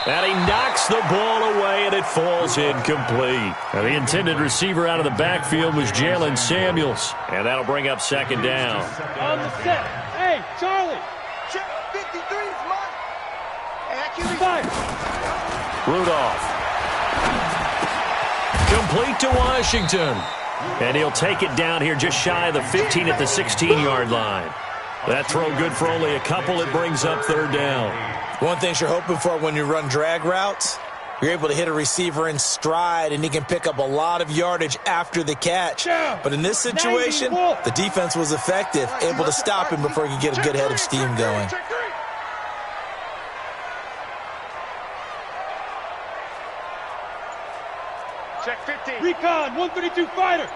And he knocks the ball away, and it falls incomplete. Now, the intended receiver out of the backfield was Jalen Samuels. And that'll bring up 2nd down. On the set. Hey, Charlie. 53's mine. Hey, that QB. Fire. Rudolph. Complete to Washington. And he'll take it down here just shy of the 15 at the 16-yard line. That throw good for only a couple. It brings up third down. One thing you're hoping for when you run drag routes, you're able to hit a receiver in stride, and he can pick up a lot of yardage after the catch. But in this situation, the defense was effective, able to stop him before he could get a good head of steam going. Check 15. Recon, 132 fighter.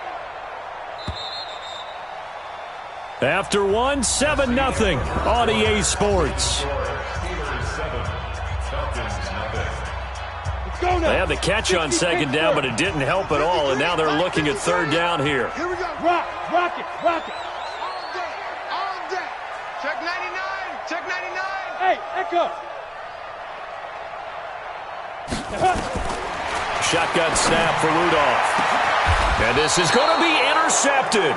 After one, 7-0 on EA Sports. They had the catch on second down, but it didn't help at all, and now they're looking at third down here. Here we go. Rock it. All day. Check 99. Check 99. Hey, Echo. Shotgun snap for Rudolph. And this is going to be intercepted.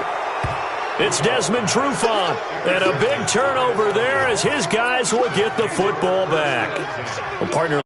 It's Desmond Trufant. And a big turnover there as his guys will get the football back. Well, partner,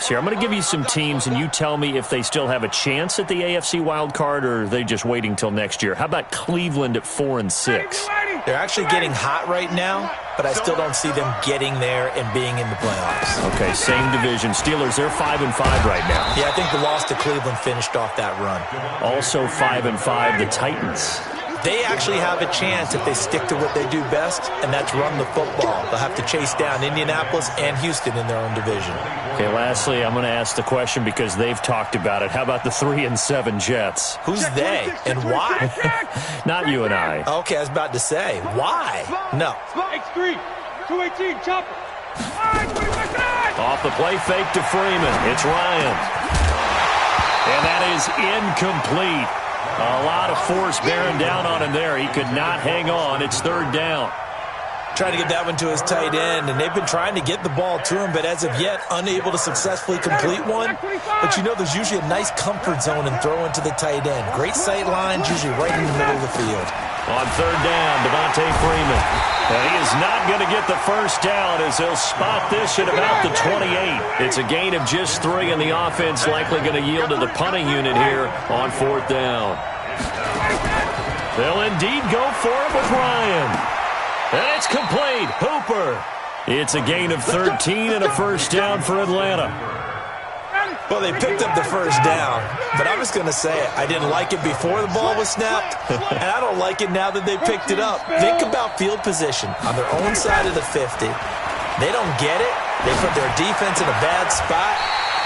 here, I'm going to give you some teams, and you tell me if they still have a chance at the AFC wild card, or are they just waiting till next year? How about Cleveland at 4-6? They're actually getting hot right now, but I still don't see them getting there and being in the playoffs. Okay, same division. Steelers, they're 5-5 right now. Yeah, I think the loss to Cleveland finished off that run. Also 5-5, the Titans. They actually have a chance if they stick to what they do best, and that's run the football. They'll have to chase down Indianapolis and Houston in their own division. Okay, lastly, I'm going to ask the question because they've talked about it. How about the 3-7 Jets? Who's they and why? Not you and I. Okay, I was about to say, why? No. X3, 218, chopper. Off the play fake to Freeman. It's Ryan. And that is incomplete. A lot of force bearing down on him there. He could not hang on. It's third down. Trying to get that one to his tight end, and they've been trying to get the ball to him, but as of yet, unable to successfully complete one. But you know there's usually a nice comfort zone in throwing to the tight end. Great sight lines, usually right in the middle of the field. On third down, Devontae Freeman. And he is not going to get the first down as he'll spot this at about the 28. It's a gain of just 3, and the offense likely going to yield to the punting unit here on fourth down. They'll indeed go for it with Ryan. And it's complete. Hooper. It's a gain of 13 and a first down for Atlanta. Well, they picked up the first down, but I'm just going to say it. I didn't like it before the ball was snapped, and I don't like it now that they picked it up. Think about field position on their own side of the 50. They don't get it. They put their defense in a bad spot,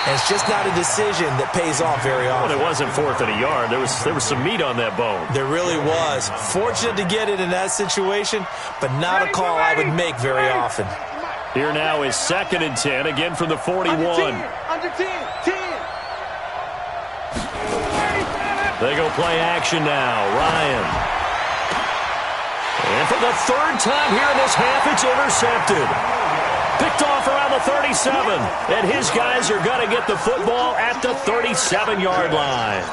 and it's just not a decision that pays off very often. Well, it wasn't fourth and a yard. There was some meat on that bone. There really was. Fortunate to get it in that situation, but not a call I would make very often. Here now is 2nd and 10, again from the 41. Under 10. They go play action now. Ryan. And for the third time here in this half, it's intercepted. Picked off around the 37. And his guys are going to get the football at the 37-yard line.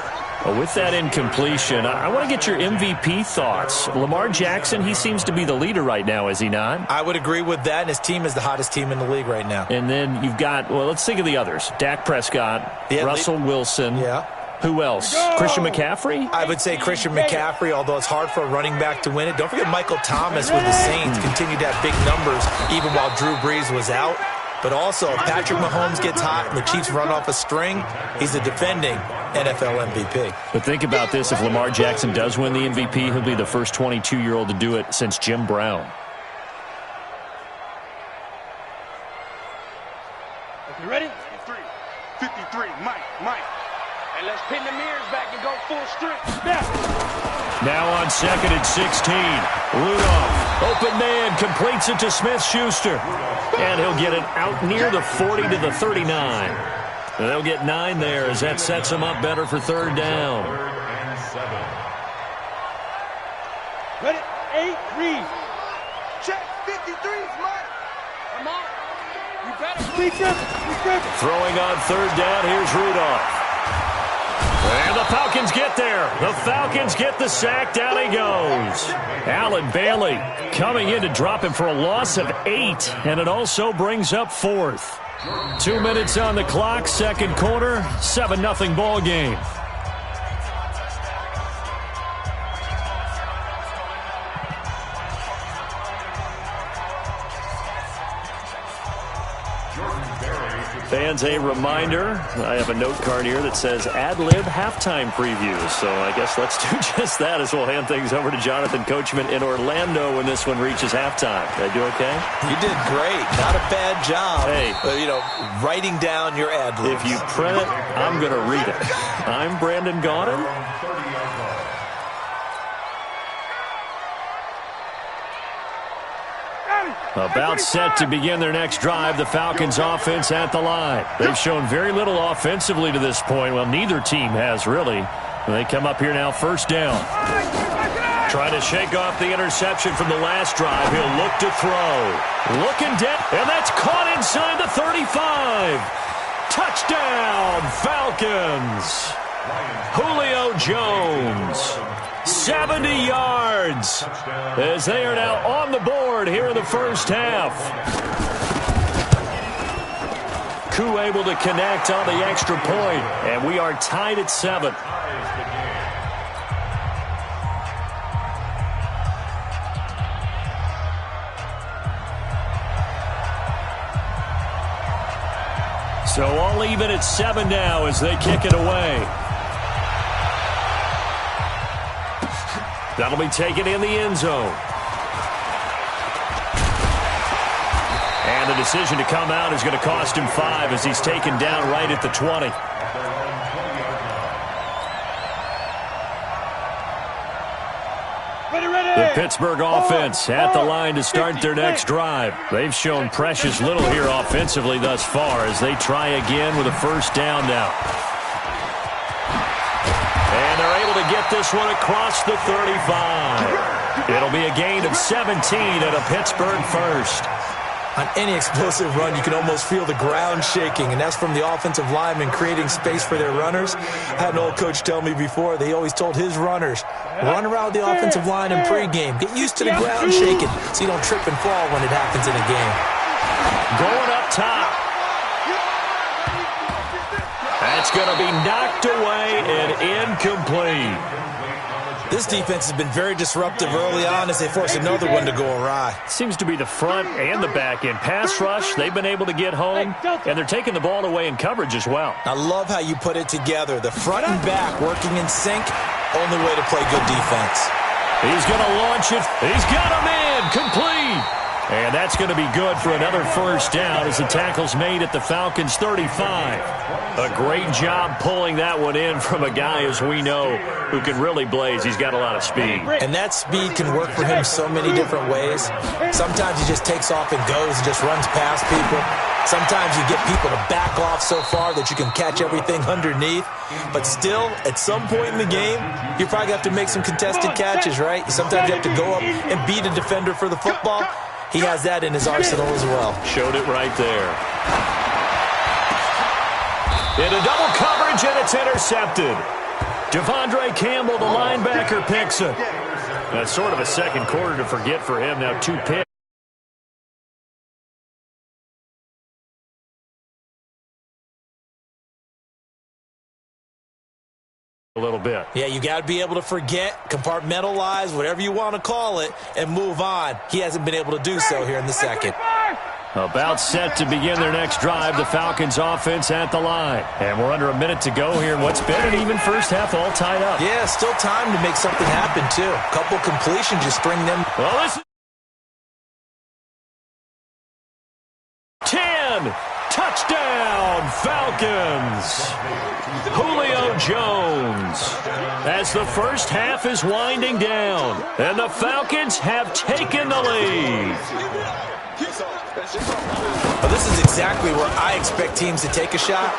Well, with that incompletion, I want to get your MVP thoughts. Lamar Jackson, he seems to be the leader right now, is he not? I would agree with that, and his team is the hottest team in the league right now. And then you've got, well, let's think of the others. Dak Prescott, Russell Wilson. Yeah. Who else? Christian McCaffrey? I would say Christian McCaffrey, although it's hard for a running back to win it. Don't forget Michael Thomas with the Saints continued to have big numbers even while Drew Brees was out. But also, if Patrick Mahomes gets hot and the Chiefs run off a string, he's the defending NFL MVP. But think about this. If Lamar Jackson does win the MVP, he'll be the first 22-year-old to do it since Jim Brown. You ready? 53, Mike. And let's pin the mirrors back and go full strength. Now on 2nd and 16. Rudolph, open man, completes it to Smith-Schuster. And he'll get it out near the 40 to the 39. And they'll get 9 there as that sets them up better for third down. Ready? 8, read. Check 53's Mike. Come on. You better be careful. Throwing on third down, here's Rudolph. And the Falcons get there. The Falcons get the sack. Down he goes. Allen Bailey coming in to drop him for a loss of 8. And it also brings up 4th. 2 minutes on the clock, second quarter, 7-0 ball game. Fans, a reminder, I have a note card here that says ad-lib halftime previews. So I guess let's do just that as we'll hand things over to Jonathan Coachman in Orlando when this one reaches halftime. Did I do okay? You did great. Not a bad job. Hey. Writing down your ad-libs. If you print it, I'm going to read it. I'm Brandon Gaudin. About set to begin their next drive, the Falcons offense at the line. They've shown very little offensively to this point. Well, neither team has really. They come up here now, first down. Trying to shake off the interception from the last drive. He'll look to throw. Looking dead, and that's caught inside the 35. Touchdown, Falcons. Julio Jones. 70 yards as they are now on the board here in the first half. Koo able to connect on the extra point, and we are tied at 7. So all even at 7 now as they kick it away. That'll be taken in the end zone. And the decision to come out is going to cost him 5 as he's taken down right at the 20. The Pittsburgh offense at the line to start their next drive. They've shown precious little here offensively thus far as they try again with a first down now. And they're able to get this one across the 35. It'll be a gain of 17 and a Pittsburgh first. On any explosive run, you can almost feel the ground shaking, and that's from the offensive linemen creating space for their runners. I had an old coach tell me before, they always told his runners, run around the offensive line in pregame. Get used to the ground shaking so you don't trip and fall when it happens in a game. Going up top. That's going to be knocked away and incomplete. This defense has been very disruptive early on as they force another one to go awry. Seems to be the front and the back end. Pass rush, they've been able to get home, and they're taking the ball away in coverage as well. I love how you put it together. The front and back working in sync, only way to play good defense. He's going to launch it. He's got him in. Complete. And that's going to be good for another first down as the tackle's made at the Falcons' 35. A great job pulling that one in from a guy, as we know, who can really blaze. He's got a lot of speed. And that speed can work for him so many different ways. Sometimes he just takes off and goes and just runs past people. Sometimes you get people to back off so far that you can catch everything underneath. But still, at some point in the game, you probably have to make some contested catches, right? Sometimes you have to go up and beat a defender for the football. He has that in his arsenal as well. Showed it right there. Into double coverage, and it's intercepted. Devondre Campbell, the linebacker, picks it. That's sort of a second quarter to forget for him. Now 2 picks. A little bit. Yeah, you got to be able to forget, compartmentalize, whatever you want to call it, and move on. He hasn't been able to do so here in the second. About set to begin their next drive, the Falcons offense at the line. And we're under a minute to go here in what's been an even first half, all tied up. Yeah, still time to make something happen, too. A couple completions, just string them. Well, this is 10. Touchdown, Falcons. Julio Jones. As the first half is winding down, and the Falcons have taken the lead. Well, this is exactly where I expect teams to take a shot.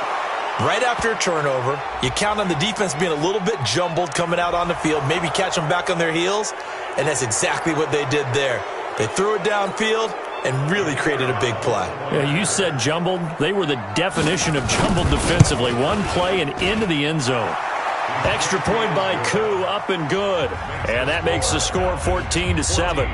Right after a turnover, you count on the defense being a little bit jumbled coming out on the field, maybe catch them back on their heels, and that's exactly what they did there. They threw it downfield and really created a big play. Yeah, you said jumbled. They were the definition of jumbled defensively. One play and into the end zone. Extra point by Koo, up and good. And that makes the score 14-7.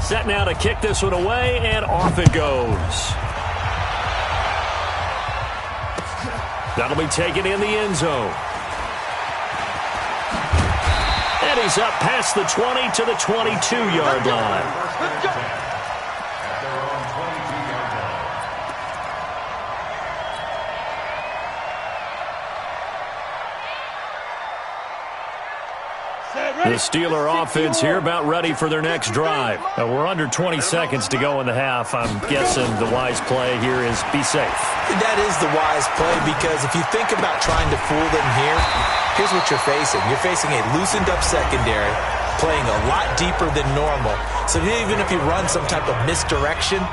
Set now to kick this one away, and off it goes. That'll be taken in the end zone. And he's up past the 20 to the 22-yard line. The Steeler offense here about ready for their next drive. We're under 20 seconds to go in the half. I'm guessing the wise play here is be safe. That is the wise play, because if you think about trying to fool them here, here's what you're facing. You're facing a loosened up secondary, playing a lot deeper than normal. So even if you run some type of misdirection,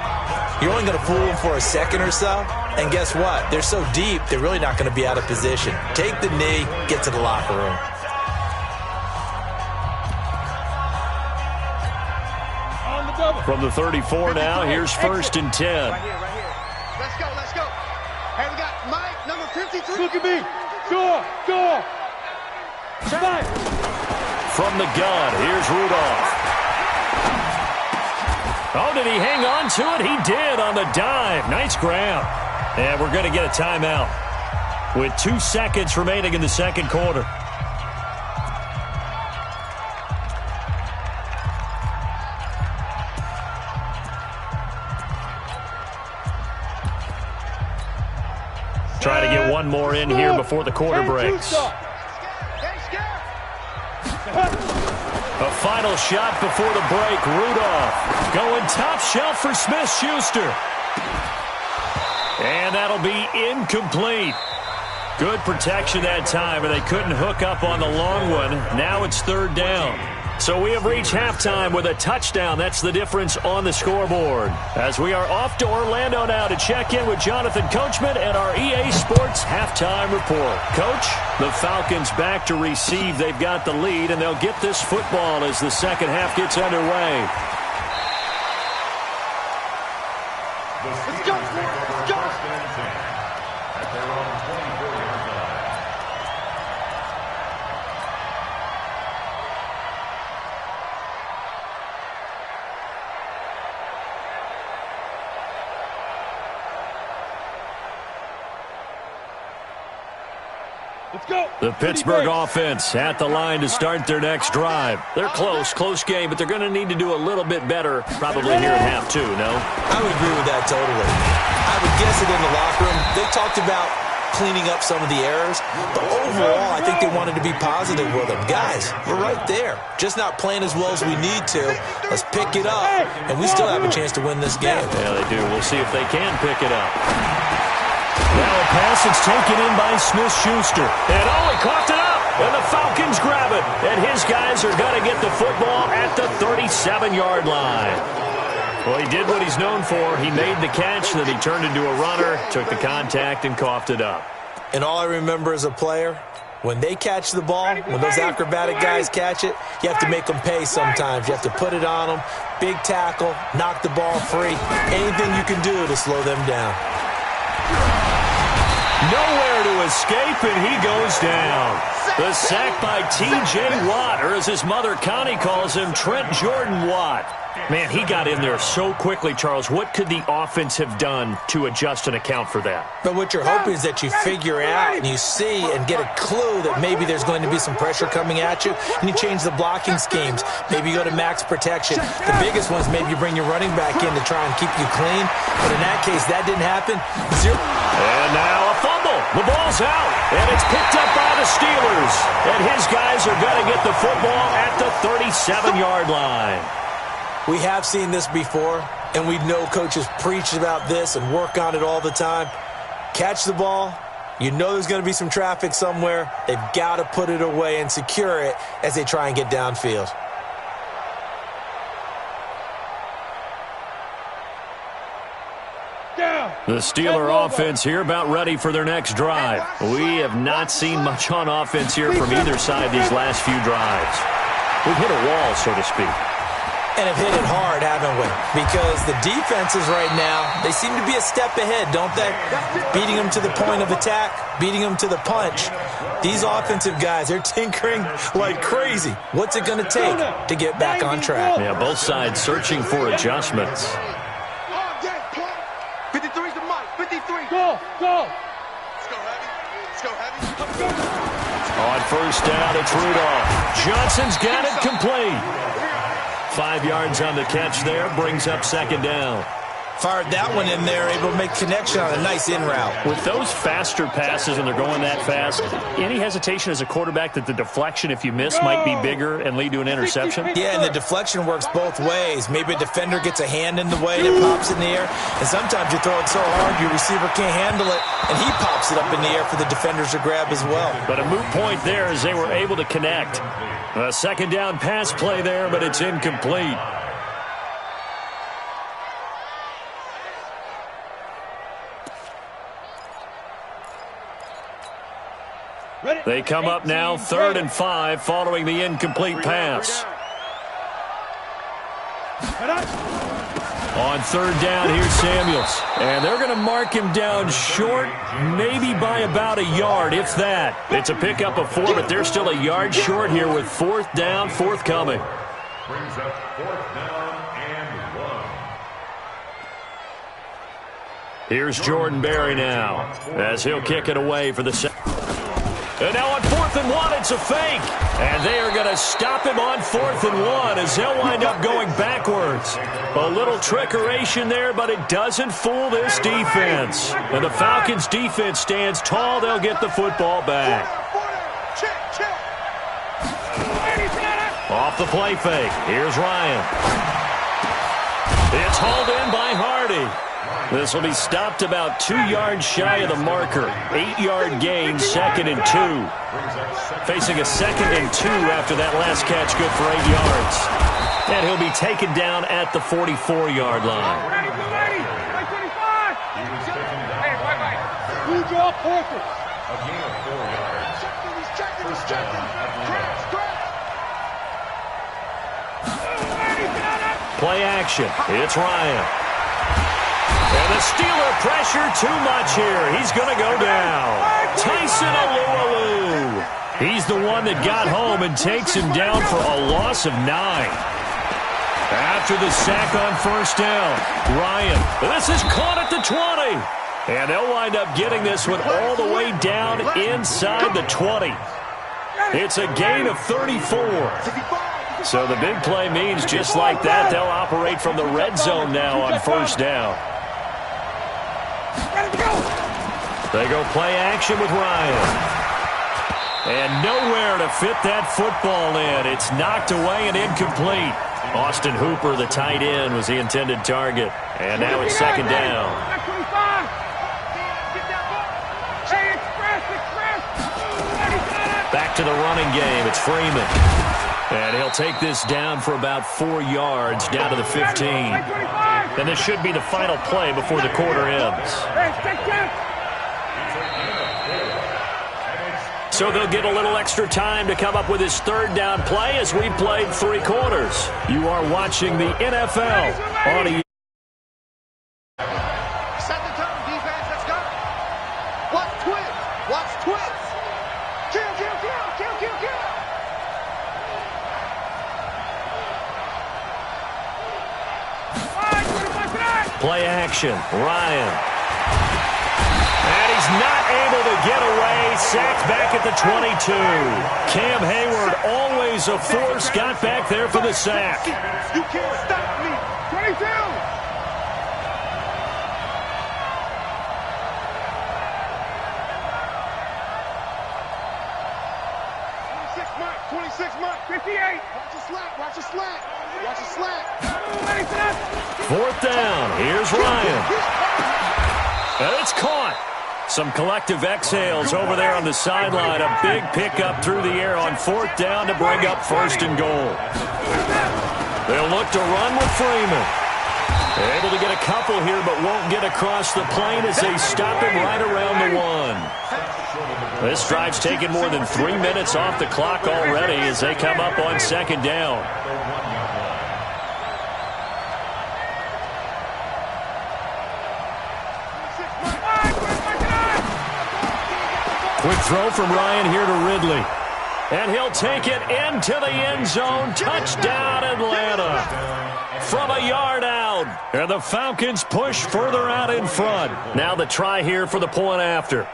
you're only going to fool them for a second or so. And guess what? They're so deep, they're really not going to be out of position. Take the knee, get to the locker room. From the 34 now, here's 1st and 10. Right here. Let's go. Hey, we got Mike, number 53. Look at me. Door. Spike. From the gun, here's Rudolph. Oh, did he hang on to it? He did on the dive. Nice grab. And we're going to get a timeout with 2 seconds remaining in the second quarter. Try to get one more in here before the quarter breaks. A final shot before the break. Rudolph going top shelf for Smith-Schuster. And that'll be incomplete. Good protection that time, and they couldn't hook up on the long one. Now it's 3rd down. So we have reached halftime with a touchdown. That's the difference on the scoreboard. As we are off to Orlando now to check in with Jonathan Coachman and our EA Sports halftime report. Coach, the Falcons back to receive. They've got the lead, and they'll get this football as the second half gets underway. Let's go. At their own 24-yard line. Let's go. The Pittsburgh offense at the line to start their next drive. They're close game, but they're going to need to do a little bit better probably here in half 2, no? I would agree with that totally. I would guess it in the locker room. They talked about cleaning up some of the errors, but overall I think they wanted to be positive with them. Guys, we're right there. Just not playing as well as we need to. Let's pick it up, and we still have a chance to win this game. Yeah, they do. We'll see if they can pick it up. Now a pass that's taken in by Smith-Schuster. And he coughed it up. And the Falcons grab it. And his guys are going to get the football at the 37-yard line. Well, he did what he's known for. He made the catch, then he turned into a runner, took the contact, and coughed it up. And all I remember as a player, when they catch the ball, when those acrobatic guys catch it, you have to make them pay sometimes. You have to put it on them. Big tackle, knock the ball free. Anything you can do to slow them down. Nowhere to escape, and he goes down. The sack by T.J. Watt, or as his mother Connie calls him, Trent Jordan Watt. Man, he got in there so quickly, Charles. What could the offense have done to adjust and account for that? But what you're hoping is that you figure out and you see and get a clue that maybe there's going to be some pressure coming at you, and you change the blocking schemes. Maybe you go to max protection. The biggest one is maybe you bring your running back in to try and keep you clean. But in that case, that didn't happen. And now a fumble. The ball's out, and it's picked up by the Steelers. And his guys are going to get the football at the 37-yard line. We have seen this before, and we know coaches preach about this and work on it all the time. Catch the ball. You know there's going to be some traffic somewhere. They've got to put it away and secure it as they try and get downfield. The Steeler offense here about ready for their next drive. We have not seen much on offense here from either side these last few drives. We've hit a wall, so to speak. And have hit it hard, haven't we? Because the defenses right now, they seem to be a step ahead, don't they? Beating them to the point of attack, beating them to the punch. These offensive guys, they're tinkering like crazy. What's it going to take to get back on track? Yeah, both sides searching for adjustments. 53's the mark. 53. Go. Let's go heavy. Let's go heavy. On first down, it's Rudolph. Johnson's got it complete. 5 yards on the catch there, brings up second down. Fired that one in there, able to make connection on a nice in route. With those faster passes and they're going that fast, any hesitation as a quarterback that the deflection, if you miss, might be bigger and lead to an interception? Yeah, and the deflection works both ways. Maybe a defender gets a hand in the way and it pops in the air. And sometimes you throw it so hard your receiver can't handle it, and he pops it up in the air for the defenders to grab as well. But a moot point there as they were able to connect. A second down pass play there, but it's incomplete. They come up now 3rd and 5 following the incomplete pass. On 3rd down, here's Samuels. And they're going to mark him down short, maybe by about a yard, if that. It's a pickup of 4, but they're still a yard short here with 4th down forthcoming. Brings up 4th down and 1. Here's Jordan Berry now as he'll kick it away for the second. And now on 4th and 1, it's a fake. And they are going to stop him on 4th and 1 as they'll wind up going backwards. A little trickeration there, but it doesn't fool this defense. And the Falcons' defense stands tall. They'll get the football back. Off the play fake. Here's Ryan. It's hauled in by Hardy. This will be stopped about 2 yards shy of the marker. 8-yard gain, 2nd and 2. Facing a 2nd and 2 after that last catch, good for 8 yards. And he'll be taken down at the 44-yard line. Who draw Porter? A gain of 4 yards. First down at the Play action. It's Ryan. And the Steeler pressure too much here. He's going to go down. Tyson Alualu. He's the one that got home and takes him down for a loss of 9. After the sack on first down, Ryan. This is caught at the 20. And they'll wind up getting this one all the way down inside the 20. It's a gain of 34. So the big play means just like that, they'll operate from the red zone now on first down. They go play action with Ryan. And nowhere to fit that football in. It's knocked away and incomplete. Austin Hooper, the tight end, was the intended target. And now it's second down. Back to the running game. It's Freeman. And he'll take this down for about 4 yards, down to the 15. And this should be the final play before the quarter ends. So they'll get a little extra time to come up with his 3rd down play as we played 3 quarters. You are watching the NFL on a... Set the tone, defense. Let's go. Watch twins. Watch twins. Kill, kill, kill, kill, kill, kill. Play action. Ryan. And he's not able to get away. Sacked back at the 22. Cam Hayward, always a force, got back there for the sack. You can't stop me. 22. 26 mark. 58. Watch the slack. Watch the slack. Watch the slack. 4th down. Here's Ryan. And it's caught. Some collective exhales over there on the sideline. A big pickup through the air on 4th down to bring up 1st and goal. They'll look to run with Freeman. Able to get a couple here, but won't get across the plane as they stop him right around the 1. This drive's taken more than 3 minutes off the clock already as they come up on 2nd down. Quick throw from Ryan here to Ridley. And he'll take it into the end zone. Touchdown, Atlanta. From a yard out. And the Falcons push further out in front. Now the try here for the point after.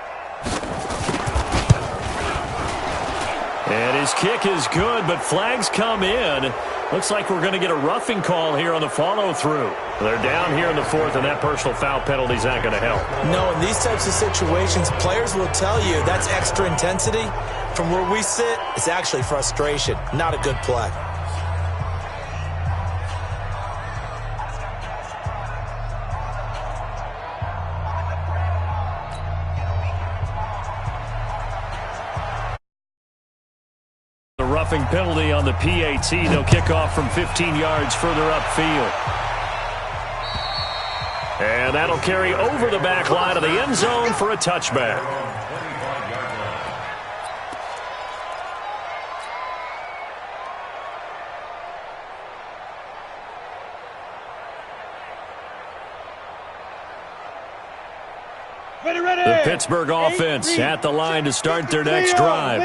And his kick is good, but flags come in. Looks like we're going to get a roughing call here on the follow-through. They're down here in the fourth, and that personal foul penalty is not going to help. No, in these types of situations, players will tell you that's extra intensity. From where we sit, it's actually frustration. Not a good play. The roughing penalty on the PAT. They'll kick off from 15 yards further upfield. And that'll carry over the back line of the end zone for a touchback. The Pittsburgh offense at the line to start their next drive.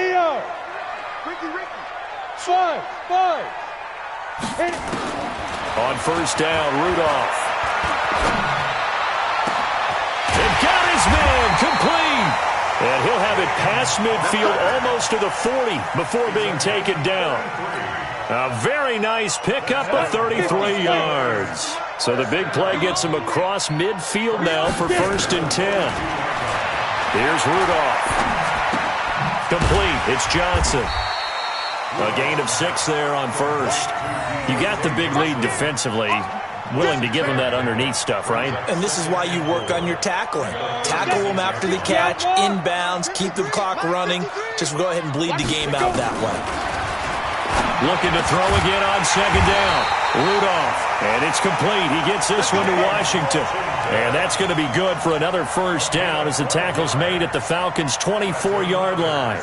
On first down, Rudolph. And got his man complete. And he'll have it past midfield almost to the 40 before being taken down. A very nice pickup of 33 yards. So the big play gets him across midfield now for 1st and 10. Here's Rudolph. Complete. It's Johnson. A gain of 6 there on first. You got the big lead defensively. Willing to give him that underneath stuff, right? And this is why you work on your tackling. Tackle them after the catch, inbounds, keep the clock running. Just go ahead and bleed the game out that way. Looking to throw again on second down. Rudolph. And it's complete. He gets this one to Washington. And that's going to be good for another first down as the tackle's made at the Falcons' 24-yard line.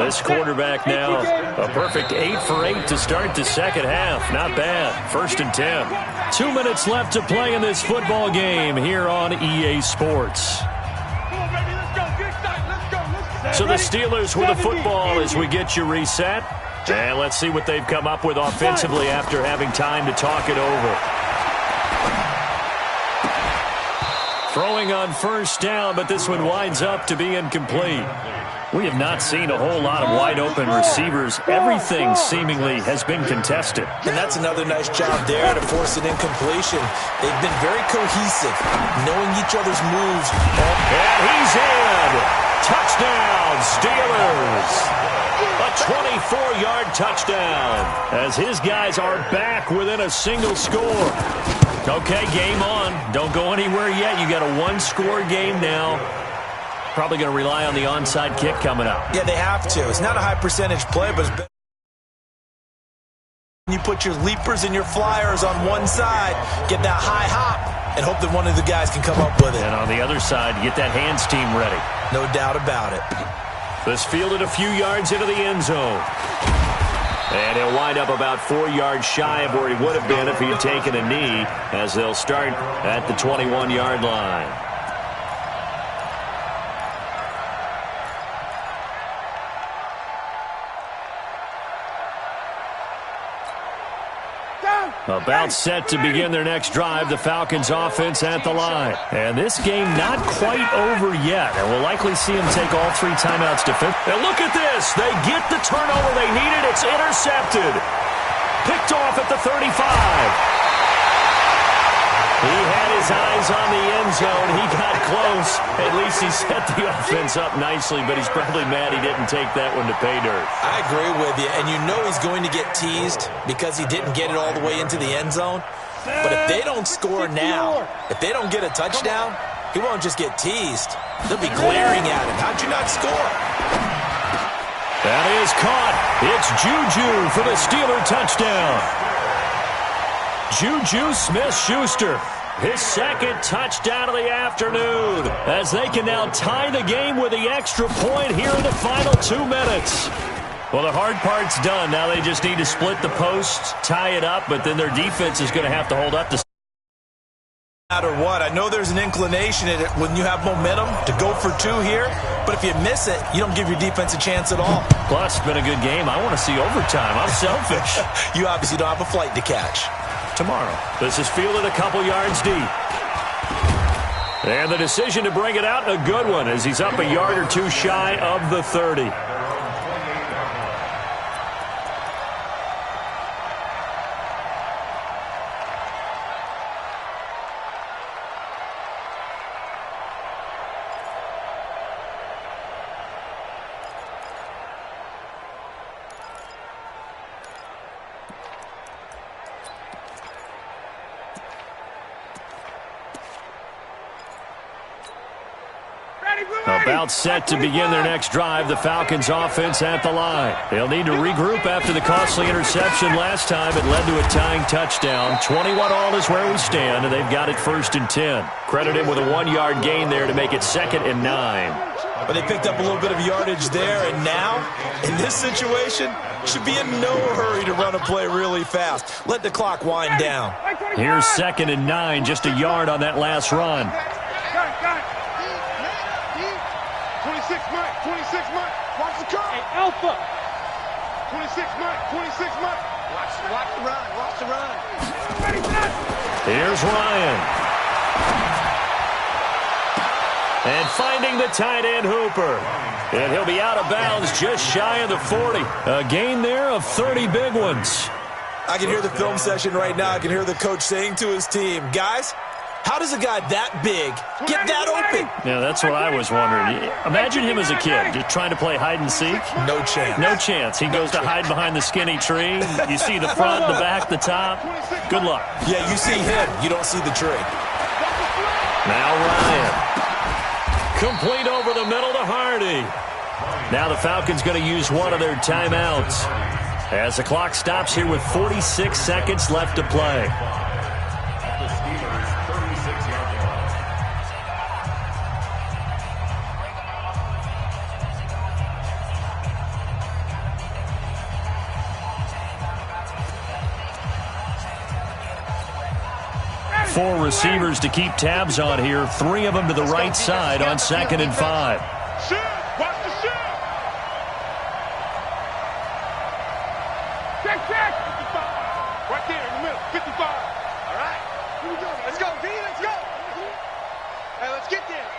This quarterback now, a perfect 8 for 8 to start the second half. Not bad. 1st and 10. 2 minutes left to play in this football game here on EA Sports. So the Steelers with the football as we get you reset. And let's see what they've come up with offensively after having time to talk it over. Throwing on first down, but this one winds up to be incomplete. We have not seen a whole lot of wide-open receivers. Everything seemingly has been contested. And that's another nice job there to force an incompletion. They've been very cohesive, knowing each other's moves. And he's in. Touchdown, Steelers. A 24-yard touchdown as his guys are back within a single score. Okay, game on. Don't go anywhere yet. You got a one-score game now. Probably going to rely on the onside kick coming up. Yeah, they have to. It's not a high-percentage play, but it's better. You put your leapers and your flyers on one side, get that high hop, and hope that one of the guys can come up with it. And on the other side, get that hands team ready. No doubt about it. This fielded a few yards into the end zone. And he'll wind up about 4 yards shy of where he would have been if he had taken a knee, as they'll start at the 21-yard line. About set to begin their next drive, the Falcons offense at the line. And this game not quite over yet. And we'll likely see them take all 3 timeouts defense. And look at this. They get the turnover they needed. It's intercepted. Picked off at the 35. He had his eyes on the end zone. He got close. At least he set the offense up nicely, but he's probably mad he didn't take that one to pay dirt. I agree with you, and you know he's going to get teased because he didn't get it all the way into the end zone. But if they don't score now, if they don't get a touchdown, he won't just get teased. They'll be glaring at him. How'd you not score? That is caught. It's Juju for the Steeler touchdown. Juju Smith-Schuster, his second touchdown of the afternoon, as they can now tie the game with the extra point here in the final 2 minutes. Well, the hard part's done. Now they just need to split the posts, tie it up, but then their defense is going to have to hold up to matter what. I know there's an inclination in it when you have momentum to go for 2 here, but if you miss it, you don't give your defense a chance at all. Plus, it's been a good game. I want to see overtime. I'm selfish. You obviously don't have a flight to catch. Tomorrow, this is fielded a couple yards deep. And the decision to bring it out, a good one, as he's up a yard or 2 shy of the 30. About set to begin their next drive, the Falcons offense at the line. They'll need to regroup after the costly interception last time. It led to a tying touchdown. 21-all is where we stand, and they've got it 1st and 10. Credit him with a 1-yard gain there to make it 2nd and 9. But they picked up a little bit of yardage there, and now, in this situation, should be in no hurry to run a play really fast. Let the clock wind down. Here's 2nd and 9, just a yard on that last run. 26 Mike, 26 Mike, watch the curve. Hey, Alpha. 26 Mike, 26 Mike. Watch the run, watch the run. Here's Ryan. And finding the tight end Hooper. And he'll be out of bounds just shy of the 40. A gain there of 30 big ones. I can hear the film session right now. I can hear the coach saying to his team, guys, how does a guy that big get that open? Yeah, that's what I was wondering. Imagine him as a kid, just trying to play hide and seek. No chance. No chance. He goes to hide behind the skinny tree. You see the front, the back, the top. Good luck. Yeah, you see him. You don't see the tree. Now Ryan. Complete over the middle to Hardy. Now the Falcons going to use one of their timeouts as the clock stops here with 46 seconds left to play. Four receivers to keep tabs on here. 3 of them to the right side on 2nd and 5. Shoot! Watch the shoot! Check! Right there in the middle, 55. All right. Here we go. Let's go, D. Let's go. Hey, let's get there.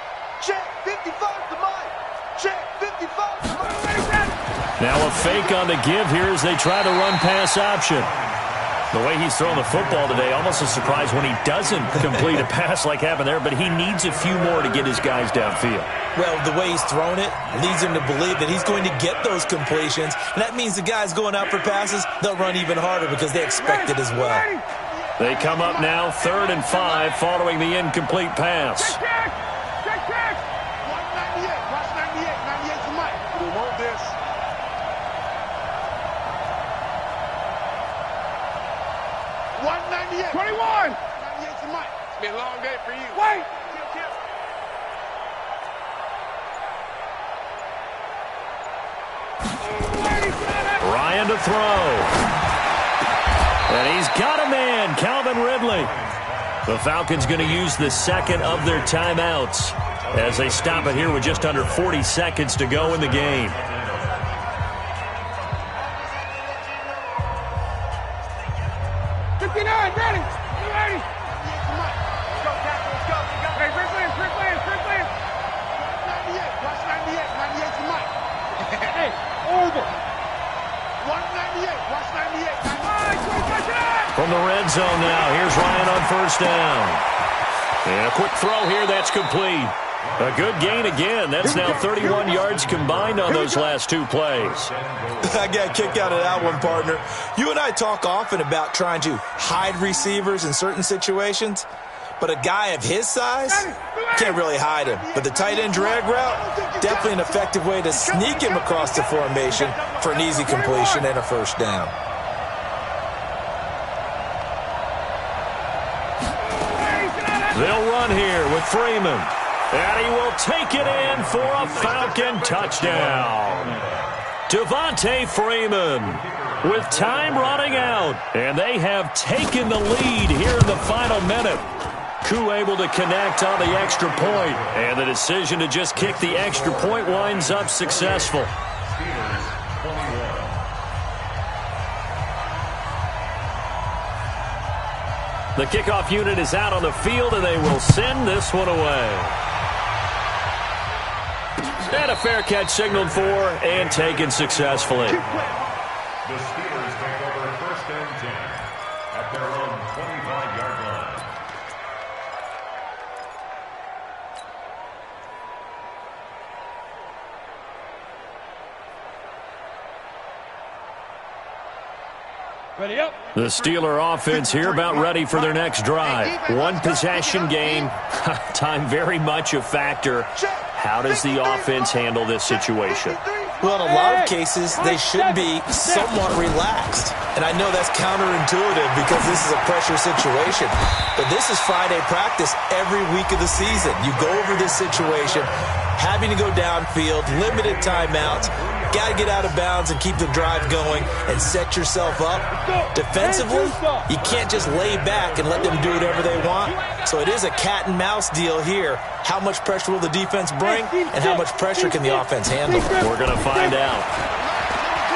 Check, 55 to Mike. Check, 55 to Mike. Now a fake on the give here as they try to run pass option. The way he's throwing the football today, almost a surprise when he doesn't complete a pass like happened there, but he needs a few more to get his guys downfield. Well, the way he's thrown it leads him to believe that he's going to get those completions, and that means the guys going out for passes, they'll run even harder because they expect it as well. They come up now 3rd and 5 following the incomplete pass. Check! 198. Watch 98. 98 to Mike. We want this. 198. 21. 98 to Mike. It's been a long day for you. Wait. Kill. Ryan to throw. And he's got a man, Calvin Ridley. The Falcons going to use the 2nd of their timeouts as they stop it here with just under 40 seconds to go in the game. Ready? You ready? Let's go, Captain. Let's go. Hey, Rick Lance. 98. Watch 98. 98 to Mike. Hey, over. 198. Watch 98. From the red zone now, here's Ryan on 1st down. And a quick throw here, that's complete. A good gain again. That's now 31 yards combined on those last 2 plays. I got a kick out of that one, partner. You and I talk often about trying to hide receivers in certain situations, but a guy of his size can't really hide him. But the tight end drag route, definitely an effective way to sneak him across the formation for an easy completion and a 1st down. They'll run here with Freeman. And he will take it in for a Falcon touchdown. Devontae Freeman with time running out. And they have taken the lead here in the final minute. Koo able to connect on the extra point, and the decision to just kick the extra point winds up successful. Steelers 21. The kickoff unit is out on the field, and they will send this one away. And a fair catch signaled for and taken successfully. The Steelers take over 1st and 10 at their own 25-yard line. Ready up. The Steeler offense here about ready for their next drive. One possession game. Time very much a factor. How does the offense handle this situation? Well, in a lot of cases, they should be somewhat relaxed. And I know that's counterintuitive because this is a pressure situation. But this is Friday practice every week of the season. You go over this situation, having to go downfield, limited timeouts, got to get out of bounds and keep the drive going and set yourself up. Defensively, you can't just lay back and let them do whatever they want. So it is a cat and mouse deal here. How much pressure will the defense bring and how much pressure can the offense handle? We're going to find out.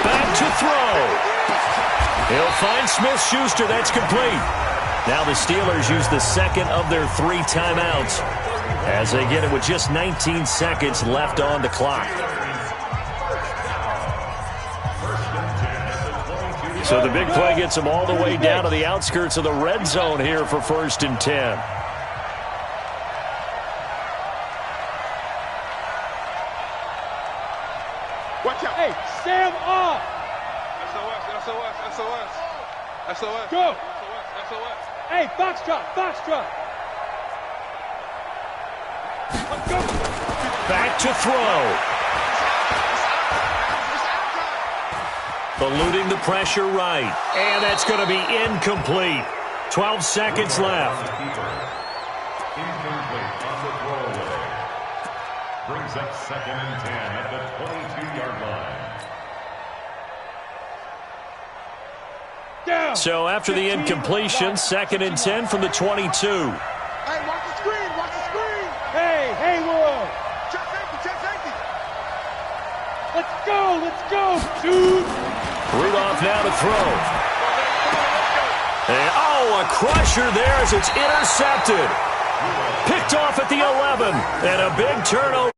Back to throw. He'll find Smith-Schuster. That's complete. Now the Steelers use the second of their 3 timeouts as they get it with just 19 seconds left on the clock. So the big play gets them all the way down to the outskirts of the red zone here for 1st and 10. Watch out. Hey, Sam off. SOS, SOS, SOS. SOS. Go. SOS, SOS. Hey, foxtrot, foxtrot. Let's go. Back to throw. Eluding the pressure right. And that's going to be incomplete. 12 seconds left. Incomplete on the throwaway. Brings up 2nd and 10 at the 22-yard line. Down. So after the incompletion, 2nd and 10 from the 22. Hey, watch the screen, watch the screen. Hey, Haywood. Check safety, check safety. Let's go, dude. Rudolph now to throw. And, a crusher there as it's intercepted. Picked off at the 11. And a big turnover.